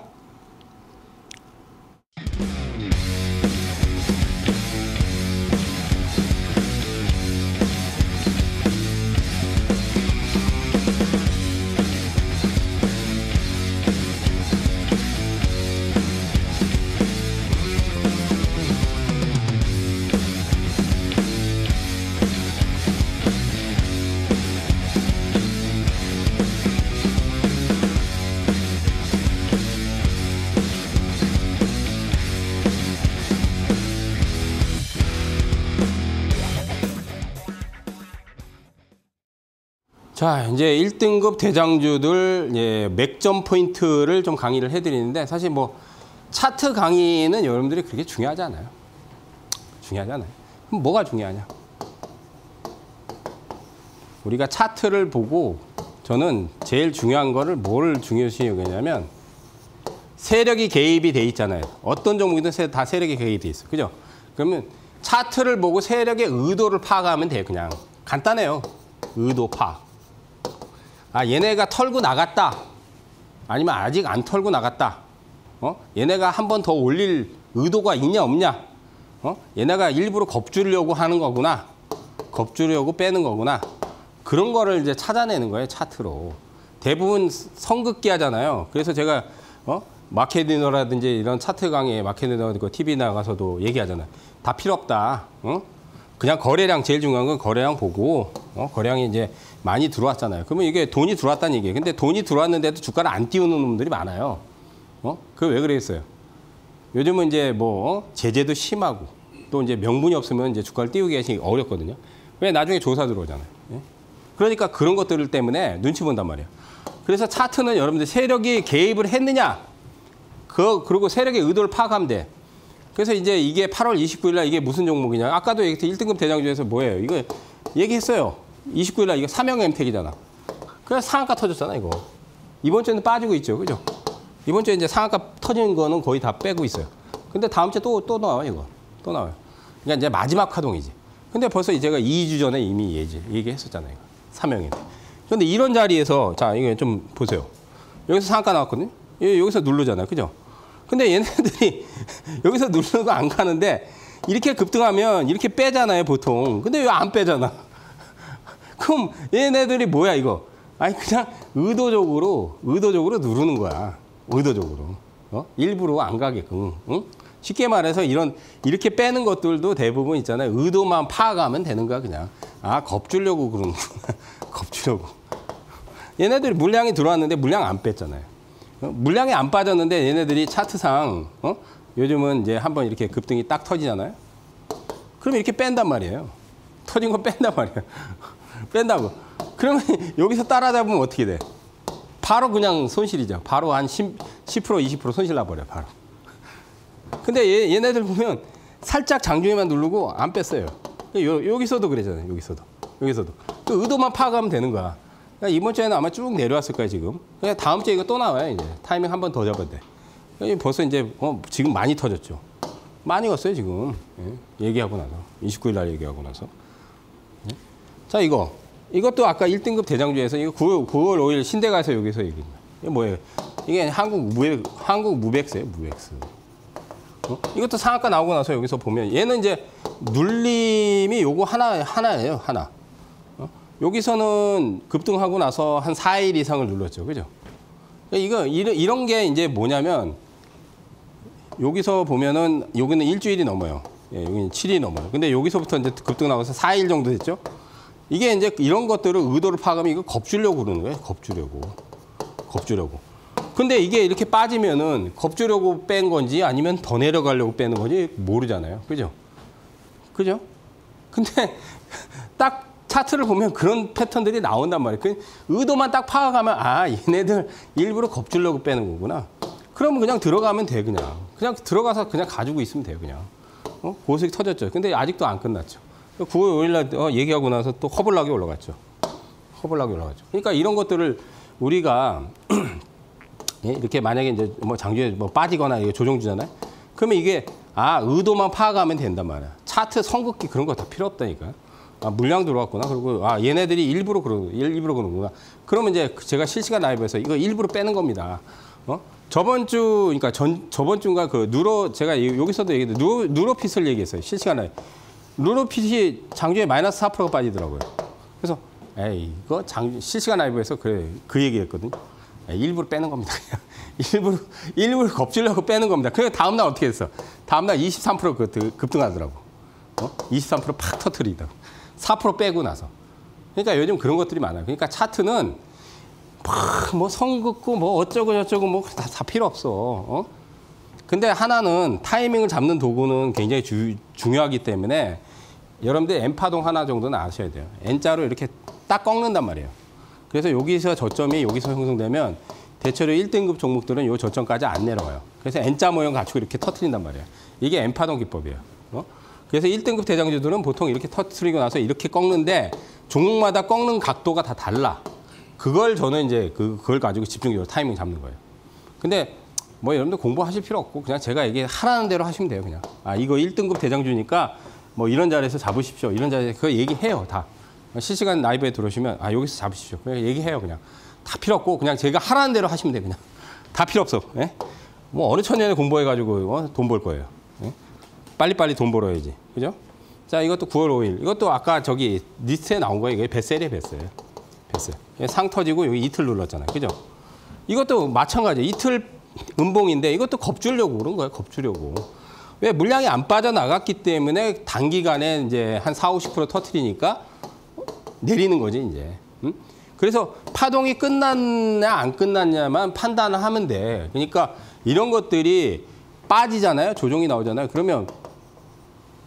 자, 이제 1등급 대장주들 맥점 포인트를 좀 강의를 해드리는데 사실 뭐 차트 강의는 여러분들이 그렇게 중요하지 않아요. 중요하지 않아요. 그럼 뭐가 중요하냐? 우리가 차트를 보고 저는 제일 중요한 거를 뭘 중요시 여기냐면 세력이 개입이 돼 있잖아요. 어떤 종목이든 다 세력이 개입이 돼 있어요. 그죠? 그러면 차트를 보고 세력의 의도를 파악하면 돼요. 그냥 간단해요. 의도 파악. 아, 얘네가 털고 나갔다. 아니면 아직 안 털고 나갔다. 얘네가 한 번 더 올릴 의도가 있냐 없냐. 얘네가 일부러 겁주려고 하는 거구나. 겁주려고 빼는 거구나. 그런 거를 이제 찾아내는 거예요, 차트로. 대부분 성급기 하잖아요. 그래서 제가, 마켓디너라든지 이런 차트 강의, 마켓디너 TV 나가서도 얘기하잖아요. 다 필요 없다. 그냥 거래량, 제일 중요한 건 거래량 보고, 거래량이 이제 많이 들어왔잖아요. 그러면 이게 돈이 들어왔다는 얘기예요. 근데 돈이 들어왔는데도 주가를 안 띄우는 놈들이 많아요. 그게 왜 그랬어요? 요즘은 이제 뭐, 제재도 심하고, 또 이제 명분이 없으면 이제 주가를 띄우기가 어렵거든요. 왜 나중에 조사 들어오잖아요. 예? 그러니까 그런 것들 때문에 눈치 본단 말이에요. 그래서 차트는 여러분들 세력이 개입을 했느냐, 그리고 세력의 의도를 파악하면 돼. 그래서 이제 이게 8월 29일 날 이게 무슨 종목이냐. 아까도 얘기했죠. 1등급 대장주에서 뭐예요? 이거 얘기했어요. 29일 날 이거 삼형 엠텍이잖아. 그래서 상한가 터졌잖아, 이거. 이번 주에는 빠지고 있죠. 그죠? 이번 주에 이제 상한가 터진 거는 거의 다 빼고 있어요. 근데 다음 주에 또 나와요, 이거. 또 나와요. 그러니까 이제 마지막 하동이지. 근데 벌써 제가 2주 전에 이미 얘기했었잖아요. 이거. 삼형인데. 그런데 이런 자리에서, 자, 이거 좀 보세요. 여기서 상한가 나왔거든요? 여기서 누르잖아요. 그죠? 근데 얘네들이 여기서 누르는 거 안 가는데 이렇게 급등하면 이렇게 빼잖아요, 보통. 근데 왜 안 빼잖아? 그럼 얘네들이 뭐야, 이거? 아니, 그냥 의도적으로 누르는 거야. 의도적으로. 일부러 안 가게끔. 응? 쉽게 말해서 이렇게 빼는 것들도 대부분 있잖아요. 의도만 파악하면 되는 거야, 그냥. 아, 겁주려고 그러는구나. 겁주려고. 얘네들이 물량이 들어왔는데 물량 안 뺐잖아요. 물량이 안 빠졌는데 얘네들이 차트상, 요즘은 이제 한번 이렇게 급등이 딱 터지잖아요. 그럼 이렇게 뺀단 말이에요. 터진 거 뺀단 말이에요. 뺀다고. 그러면 여기서 따라잡으면 어떻게 돼? 바로 그냥 손실이죠. 바로 한 10%, 20% 손실 나버려, 바로. 근데 얘네들 보면 살짝 장중에만 누르고 안 뺐어요. 여기서도 그러잖아요. 여기서도. 그 의도만 파악하면 되는 거야. 그러니까 이번 주에는 아마 쭉 내려왔을 거야, 지금. 그러니까 다음 주에 이거 또 나와요, 이제. 타이밍 한 번 더 잡아야 돼. 벌써 이제, 지금 많이 터졌죠. 많이 왔어요, 지금. 예. 얘기하고 나서. 29일 날 얘기하고 나서. 예. 자, 이것도 아까 1등급 대장주에서 이거 9월 5일 신대가에서 여기서 얘기합니다. 이게 뭐예요? 이게 한국 무백스예요, 무백스. 이것도 상한가 나오고 나서 여기서 보면 얘는 이제 눌림이 요거 하나예요, 하나. 여기서는 급등하고 나서 한 4일 이상을 눌렀죠. 그죠? 이런 게 이제 뭐냐면, 여기서 보면은, 여기는 일주일이 넘어요. 예, 여기는 7일이 넘어요. 근데 여기서부터 이제 급등 나와서 4일 정도 됐죠? 이게 이제 이런 것들을 의도를 파악하면 이거 겁주려고 그러는 거예요. 겁주려고. 근데 이게 이렇게 빠지면은 겁주려고 뺀 건지 아니면 더 내려가려고 빼는 건지 모르잖아요. 그죠? 근데 딱 차트를 보면 그런 패턴들이 나온단 말이에요. 그 의도만 딱 파악하면 아, 얘네들 일부러 겁주려고 빼는 거구나. 그러면 그냥 들어가면 돼, 그냥. 그냥 들어가서 그냥 가지고 있으면 돼요, 그냥. 고수익 터졌죠. 근데 아직도 안 끝났죠. 9월 5일 날 얘기하고 나서 또 허벌나게 올라갔죠. 그러니까 이런 것들을 우리가 예, 이렇게 만약에 이제 뭐 장주에 뭐 빠지거나 이게 조정주잖아요. 그러면 이게 의도만 파악하면 된단 말이야. 차트 선긋기 그런 거 다 필요 없다니까. 물량 들어왔구나. 그리고 얘네들이 일부러 그러는구나. 그러면 이제 제가 실시간 라이브에서 이거 일부러 빼는 겁니다. 저번 주인가 제가 여기서도 얘기했는데 누로핏을 얘기했어요. 실시간 라이브. 누로핏이 장주에 마이너스 4%가 빠지더라고요. 그래서 이거 실시간 라이브에서 그 얘기했거든요. 일부러 빼는 겁니다. 일부러 겁주려고 빼는 겁니다. 그래서 다음날 어떻게 했어? 다음날 23% 급등하더라고. 23%팍 터트리더라고. 4% 빼고 나서. 그러니까 요즘 그런 것들이 많아요. 그러니까 차트는 뭐 선긋고 뭐 어쩌고 저쩌고 뭐 다 필요 없어. 근데 하나는 타이밍을 잡는 도구는 굉장히 중요하기 때문에 여러분들 N파동 하나 정도는 아셔야 돼요. N자로 이렇게 딱 꺾는단 말이에요. 그래서 여기서 저점이 여기서 형성되면 대체로 1등급 종목들은 이 저점까지 안 내려와요. 그래서 N자 모형 갖추고 이렇게 터트린단 말이에요. 이게 N파동 기법이에요. 그래서 1등급 대장주들은 보통 이렇게 터트리고 나서 이렇게 꺾는데 종목마다 꺾는 각도가 다 달라. 그걸 저는 이제 그걸 가지고 집중적으로 타이밍 잡는 거예요. 근데 뭐 여러분들 공부하실 필요 없고 그냥 제가 얘기하라는 대로 하시면 돼요. 그냥 이거 1등급 대장주니까 뭐 이런 자리에서 잡으십시오. 이런 자리에서 그거 얘기해요. 다. 실시간 라이브에 들어오시면 여기서 잡으십시오. 그냥 얘기해요. 그냥 다 필요 없고 그냥 제가 하라는 대로 하시면 돼요. 그냥 다 필요 없어. 예? 뭐 어느 천년에 공부해가지고 돈 벌 거예요. 예? 빨리빨리 돈 벌어야지. 그죠? 자, 이것도 9월 5일. 이것도 아까 저기 리스트에 나온 거예요. 이게 뱃셀이에요, 뱃셀. 뱃셀. 상 터지고 여기 이틀 눌렀잖아요. 그죠? 이것도 마찬가지예요. 이틀 음봉인데 이것도 겁주려고 그런 거예요. 겁주려고. 왜 물량이 안 빠져나갔기 때문에 단기간에 이제 한 40~50% 터트리니까 내리는 거지, 이제. 응? 그래서 파동이 끝났냐 안 끝났냐만 판단을 하면 돼. 그러니까 이런 것들이 빠지잖아요. 조정이 나오잖아요. 그러면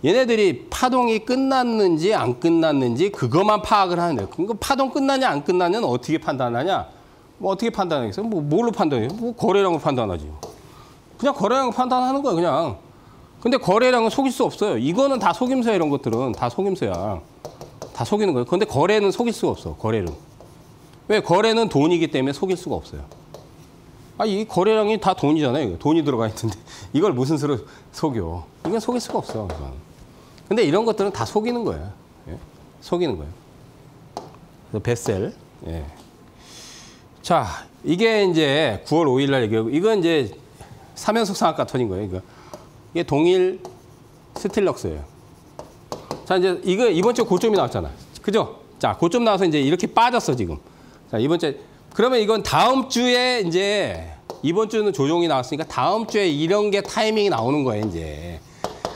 얘네들이 파동이 끝났는지 안 끝났는지 그것만 파악을 하는 거예요. 그러니까 파동 끝났냐 안 끝났냐는 어떻게 판단하냐? 뭐 어떻게 판단하겠어요? 뭐 뭘로 판단해요? 뭐 거래량을 판단하지. 그냥 거래량을 판단하는 거야, 그냥. 근데 거래량은 속일 수 없어요. 이거는 다 속임수야, 이런 것들은. 다 속임수야. 다 속이는 거예요. 근데 거래는 속일 수가 없어, 거래는. 왜? 거래는 돈이기 때문에 속일 수가 없어요. 아, 이 거래량이 다 돈이잖아요. 돈이 들어가 있는데 이걸 무슨 수로 속여. 이건 속일 수가 없어. 이건. 근데 이런 것들은 다 속이는 거예요. 예? 속이는 거예요. 그래서 뱃셀. 예. 자, 이게 이제 9월 5일 날 얘기하고, 이건 이제 3연속 상한가 터진 거예요. 이게 동일 스틸럭스예요. 자, 이제 이거 이번 주 고점이 나왔잖아. 그죠? 자, 고점 나와서 이제 이렇게 빠졌어, 지금. 자, 이번 주에. 그러면 이건 다음 주에 이제 이번 주는 조정이 나왔으니까 다음 주에 이런 게 타이밍이 나오는 거예요, 이제.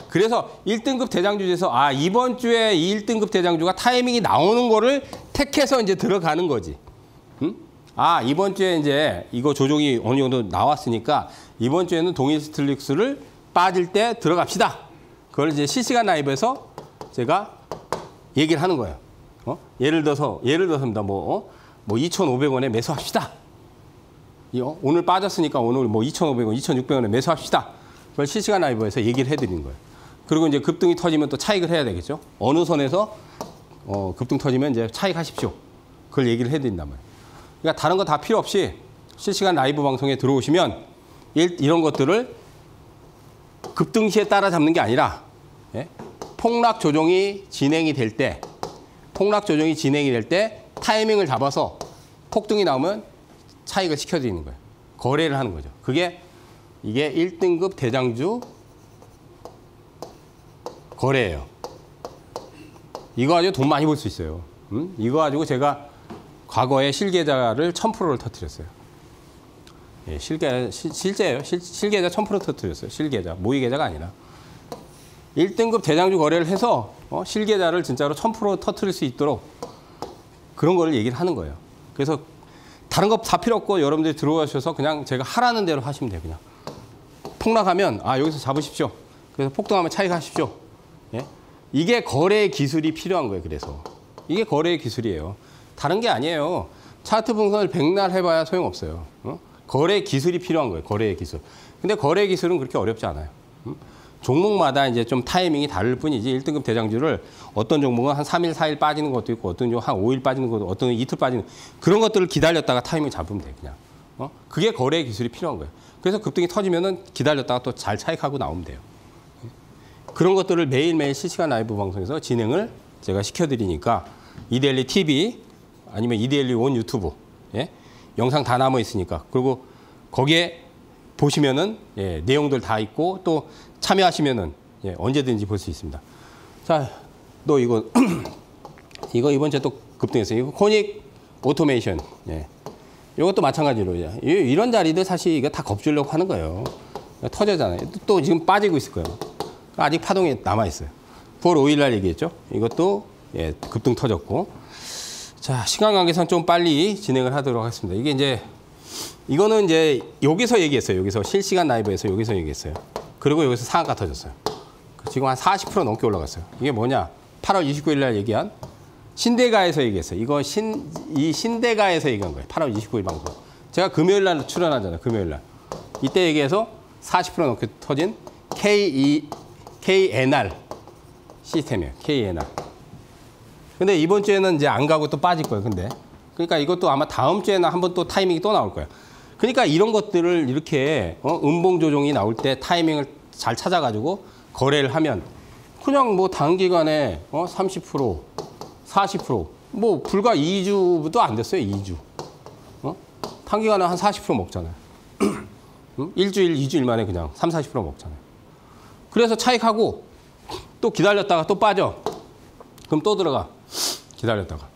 그래서 1등급 대장주에서 아, 이번 주에 이 1등급 대장주가 타이밍이 나오는 거를 택해서 이제 들어가는 거지. 응? 아, 이번 주에 이제 이거 조정이 어느 정도 나왔으니까 이번 주에는 동일 스틸럭스를 빠질 때 들어갑시다. 그걸 이제 실시간 라이브에서 제가 얘기를 하는 거예요. 예를 들어서입니다. 뭐 2,500원에 매수합시다. 오늘 빠졌으니까 오늘 뭐 2,500원, 2,600원에 매수합시다. 그걸 실시간 라이브에서 얘기를 해드리는 거예요. 그리고 이제 급등이 터지면 또 차익을 해야 되겠죠. 어느 선에서 급등 터지면 이제 차익하십시오. 그걸 얘기를 해드린단 말이에요. 그러니까 다른 거 다 필요 없이 실시간 라이브 방송에 들어오시면 이런 것들을 급등 시에 따라잡는 게 아니라, 예? 폭락 조정이 진행이 될 때 타이밍을 잡아서 폭등이 나오면 차익을 시켜드리는 거예요. 거래를 하는 거죠. 이게 1등급 대장주 거래예요. 이거 가지고 돈 많이 벌 수 있어요. 이거 가지고 제가 과거에 실계좌를 1000%를 터뜨렸어요. 예, 실제예요. 실계좌 1000% 터뜨렸어요. 실계좌. 모의계좌가 아니라. 1등급 대장주 거래를 해서 실계좌를 진짜로 1000% 터뜨릴 수 있도록 그런 거를 얘기를 하는 거예요. 그래서 다른 거 다 필요 없고 여러분들이 들어오셔서 그냥 제가 하라는 대로 하시면 돼요. 그냥. 폭락하면 여기서 잡으십시오. 그래서 폭등하면 차익하십시오. 예? 이게 거래 기술이 필요한 거예요. 그래서. 이게 거래의 기술이에요. 다른 게 아니에요. 차트 분석을 백날 해봐야 소용없어요. 거래 기술이 필요한 거예요. 거래의 기술. 근데 거래 기술은 그렇게 어렵지 않아요. 종목마다 이제 좀 타이밍이 다를 뿐이지 1등급 대장주를 어떤 종목은 한 3일, 4일 빠지는 것도 있고 어떤 종목은 한 5일 빠지는 것도 어떤 이틀 빠지는 그런 것들을 기다렸다가 타이밍 잡으면 돼 그냥. 그게 거래의 기술이 필요한 거예요. 그래서 급등이 터지면은 기다렸다가 또 잘 차익하고 나오면 돼요. 그런 것들을 매일매일 실시간 라이브 방송에서 진행을 제가 시켜드리니까 이데일리 TV 아니면 이데일리 원 유튜브 예? 영상 다 남아 있으니까 그리고 거기에 보시면은 예, 내용들 다 있고 또 참여하시면은 예, 언제든지 볼 수 있습니다. 자, 또 이거 이거 이번 주에 또 급등했어요. 이거 코닉 오토메이션. 예. 이것도 마찬가지로 이런 자리들 사실 이거 다 겁주려고 하는 거예요. 터져잖아요. 또 지금 빠지고 있을 거예요. 아직 파동이 남아 있어요. 9월 5일 날 얘기했죠. 이것도 예, 급등 터졌고. 자, 시간 관계상 좀 빨리 진행을 하도록 하겠습니다. 이게 이제 이거는 이제 여기서 얘기했어요. 여기서 실시간 라이브에서 여기서 얘기했어요. 그리고 여기서 상한가 터졌어요. 지금 한 40% 넘게 올라갔어요. 이게 뭐냐? 8월 29일 날 얘기한 신대가에서 얘기했어요. 이거 이 신대가에서 얘기한 거예요. 8월 29일 방송. 제가 금요일 날 출연하잖아요. 금요일 날. 이때 얘기해서 40% 넘게 터진 KNR 시스템이에요. KNR. 근데 이번 주에는 이제 안 가고 또 빠질 거예요. 근데 그러니까 이것도 아마 다음 주에는 한번 또 타이밍이 또 나올 거예요. 그러니까 이런 것들을 이렇게 음봉 조정이 나올 때 타이밍을 잘 찾아가지고 거래를 하면 그냥 뭐 단기간에 30%, 40%, 뭐 불과 2주도 안 됐어요. 2주. 단기간에 한 40% 먹잖아요. 일주일, 2주일 만에 그냥 30, 40% 먹잖아요. 그래서 차익하고 또 기다렸다가 또 빠져. 그럼 또 들어가. 기다렸다가.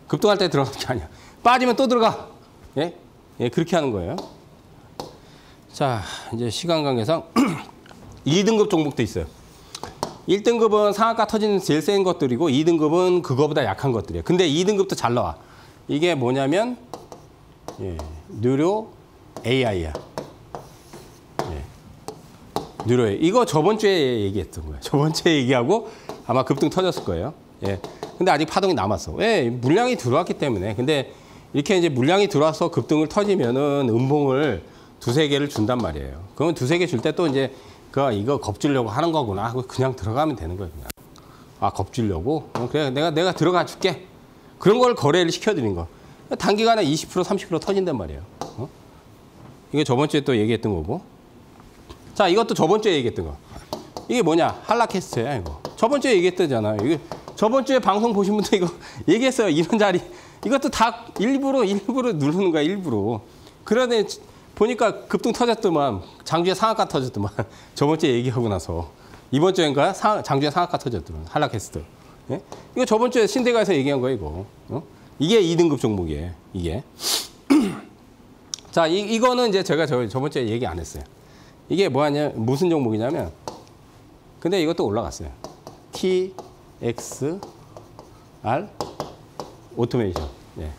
급등할 때 들어가는 게 아니야. 빠지면 또 들어가. 예? 예, 그렇게 하는 거예요. 자, 이제 시간 관계상 2등급 종목도 있어요. 1등급은 상한가 터지는 제일 센 것들이고 2등급은 그거보다 약한 것들이에요. 근데 2등급도 잘 나와. 이게 뭐냐면 예, 뉴로 AI야. 예, 뉴로 AI. 이거 저번 주에 얘기했던 거예요. 저번 주에 얘기하고 아마 급등 터졌을 거예요. 예. 근데 아직 파동이 남았어. 왜? 물량이 들어왔기 때문에. 근데 이렇게 이제 물량이 들어와서 급등을 터지면은 음봉을 두세 개를 준단 말이에요. 그러면 두세 개 줄 때 또 이제 이거 겁주려고 하는 거구나 하고 그냥 들어가면 되는 거예요. 그냥. 아, 겁주려고? 그래, 내가 들어가 줄게. 그런 걸 거래를 시켜드린 거. 단기간에 20% 30% 터진단 말이에요. 어? 이게 저번 주에 또 얘기했던 거고. 자, 이것도 저번 주에 얘기했던 거. 이게 뭐냐? 한라캐스트야, 이거. 저번 주에 얘기했잖아요. 이게 저번 주에 방송 보신 분들 이거 얘기했어요. 이런 자리. 이것도 다 일부러 누르는 거야, 일부러. 그러더니 보니까 급등 터졌더만, 장주에 상한가 터졌더만. 저번 주에 얘기하고 나서. 이번 주엔가 장주에 상한가 터졌더만, 한라캐스트. 예? 이거 저번 주에 신대가에서 얘기한 거야, 이거. 어? 이게 2등급 종목이에요, 이게. 자, 이거는 이제 제가 저번 주에 얘기 안 했어요. 이게 무슨 종목이냐면, 근데 이것도 올라갔어요. TXR 오토메이션. 예.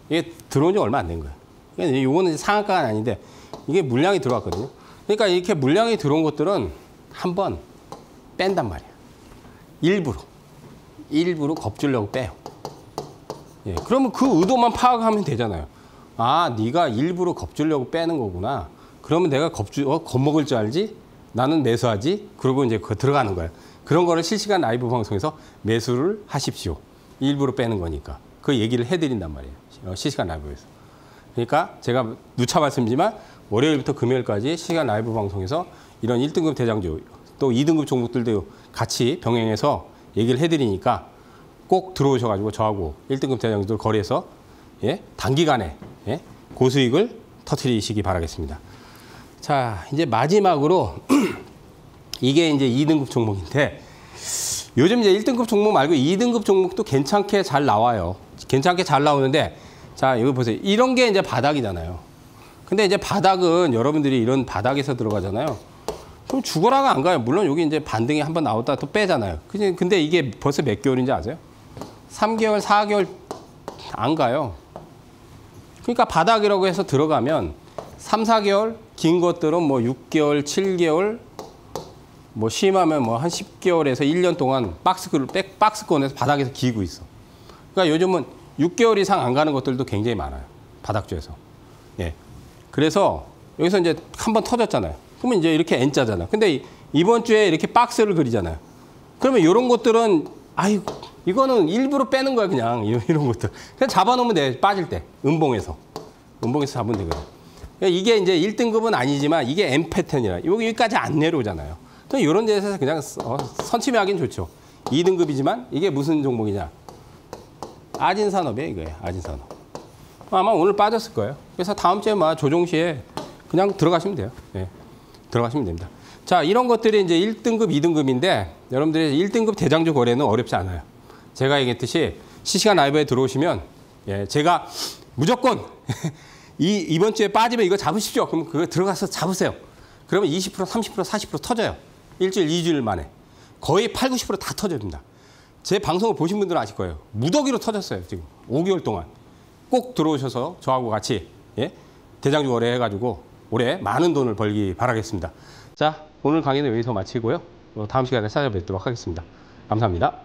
이게 들어온 지 얼마 안 된 거예요. 그러니까 이거는 상한가가 아닌데 이게 물량이 들어왔거든요. 그러니까 이렇게 물량이 들어온 것들은 한번 뺀단 말이에요. 일부러 겁주려고 빼요. 예. 그러면 그 의도만 파악하면 되잖아요. 아, 네가 일부러 겁주려고 빼는 거구나. 그러면 내가 겁먹을 줄 알지? 나는 매수하지? 그러고 이제 들어가는 거예요. 그런 거를 실시간 라이브 방송에서 매수를 하십시오. 일부러 빼는 거니까. 그 얘기를 해드린단 말이에요. 실시간 라이브에서. 그러니까 제가 누차 말씀드리지만 월요일부터 금요일까지 실시간 라이브 방송에서 이런 1등급 대장주 또 2등급 종목들도 같이 병행해서 얘기를 해드리니까 꼭 들어오셔가지고 저하고 1등급 대장주들 거래해서 예? 단기간에 예? 고수익을 터뜨리시기 바라겠습니다. 자, 이제 마지막으로 이게 이제 2등급 종목인데 요즘 이제 1등급 종목 말고 2등급 종목도 괜찮게 잘 나와요. 괜찮게 잘 나오는데 자, 여기 보세요. 이런 게 이제 바닥이잖아요. 근데 이제 바닥은 여러분들이 이런 바닥에서 들어가잖아요. 그럼 죽어라가 안 가요. 물론 여기 이제 반등이 한번 나왔다 또 빼잖아요. 근데 이게 벌써 몇 개월인지 아세요? 3개월, 4개월 안 가요. 그러니까 바닥이라고 해서 들어가면 3, 4개월, 긴 것들은 뭐 6개월, 7개월, 뭐 심하면 뭐 한 10개월에서 1년 동안 박스권에서 바닥에서 기고 있어. 그러니까 요즘은 6개월 이상 안 가는 것들도 굉장히 많아요. 바닥주에서. 예. 그래서 여기서 이제 한번 터졌잖아요. 그러면 이제 이렇게 N자잖아. 근데 이번 주에 이렇게 박스를 그리잖아요. 그러면 이런 것들은 아이고 이거는 일부러 빼는 거야 그냥 이런 것들. 그냥 잡아놓으면 돼. 빠질 때 음봉에서 잡으면 되거든. 이게 이제 1등급은 아니지만 이게 M 패턴이라 여기까지 안 내려오잖아요. 그럼 이런 데서 그냥 선침해하긴 좋죠. 2등급이지만 이게 무슨 종목이냐? 아진산업이에요, 이거예요. 아진산업. 아마 오늘 빠졌을 거예요. 그래서 다음 주에 조정 시에 그냥 들어가시면 돼요. 예. 들어가시면 됩니다. 자, 이런 것들이 이제 1등급, 2등급인데 여러분들이 1등급 대장주 거래는 어렵지 않아요. 제가 얘기했듯이 실시간 라이브에 들어오시면 예, 제가 무조건 이번 주에 빠지면 이거 잡으십시오. 그럼 그거 들어가서 잡으세요. 그러면 20%, 30%, 40% 터져요. 일주일, 2주일 만에. 거의 8, 90%다 터집니다. 제 방송을 보신 분들은 아실 거예요. 무더기로 터졌어요. 지금 5개월 동안. 꼭 들어오셔서 저하고 같이 예? 대장주 거래 해가지고 올해 많은 돈을 벌기 바라겠습니다. 자, 오늘 강의는 여기서 마치고요. 다음 시간에 찾아뵙도록 하겠습니다. 감사합니다.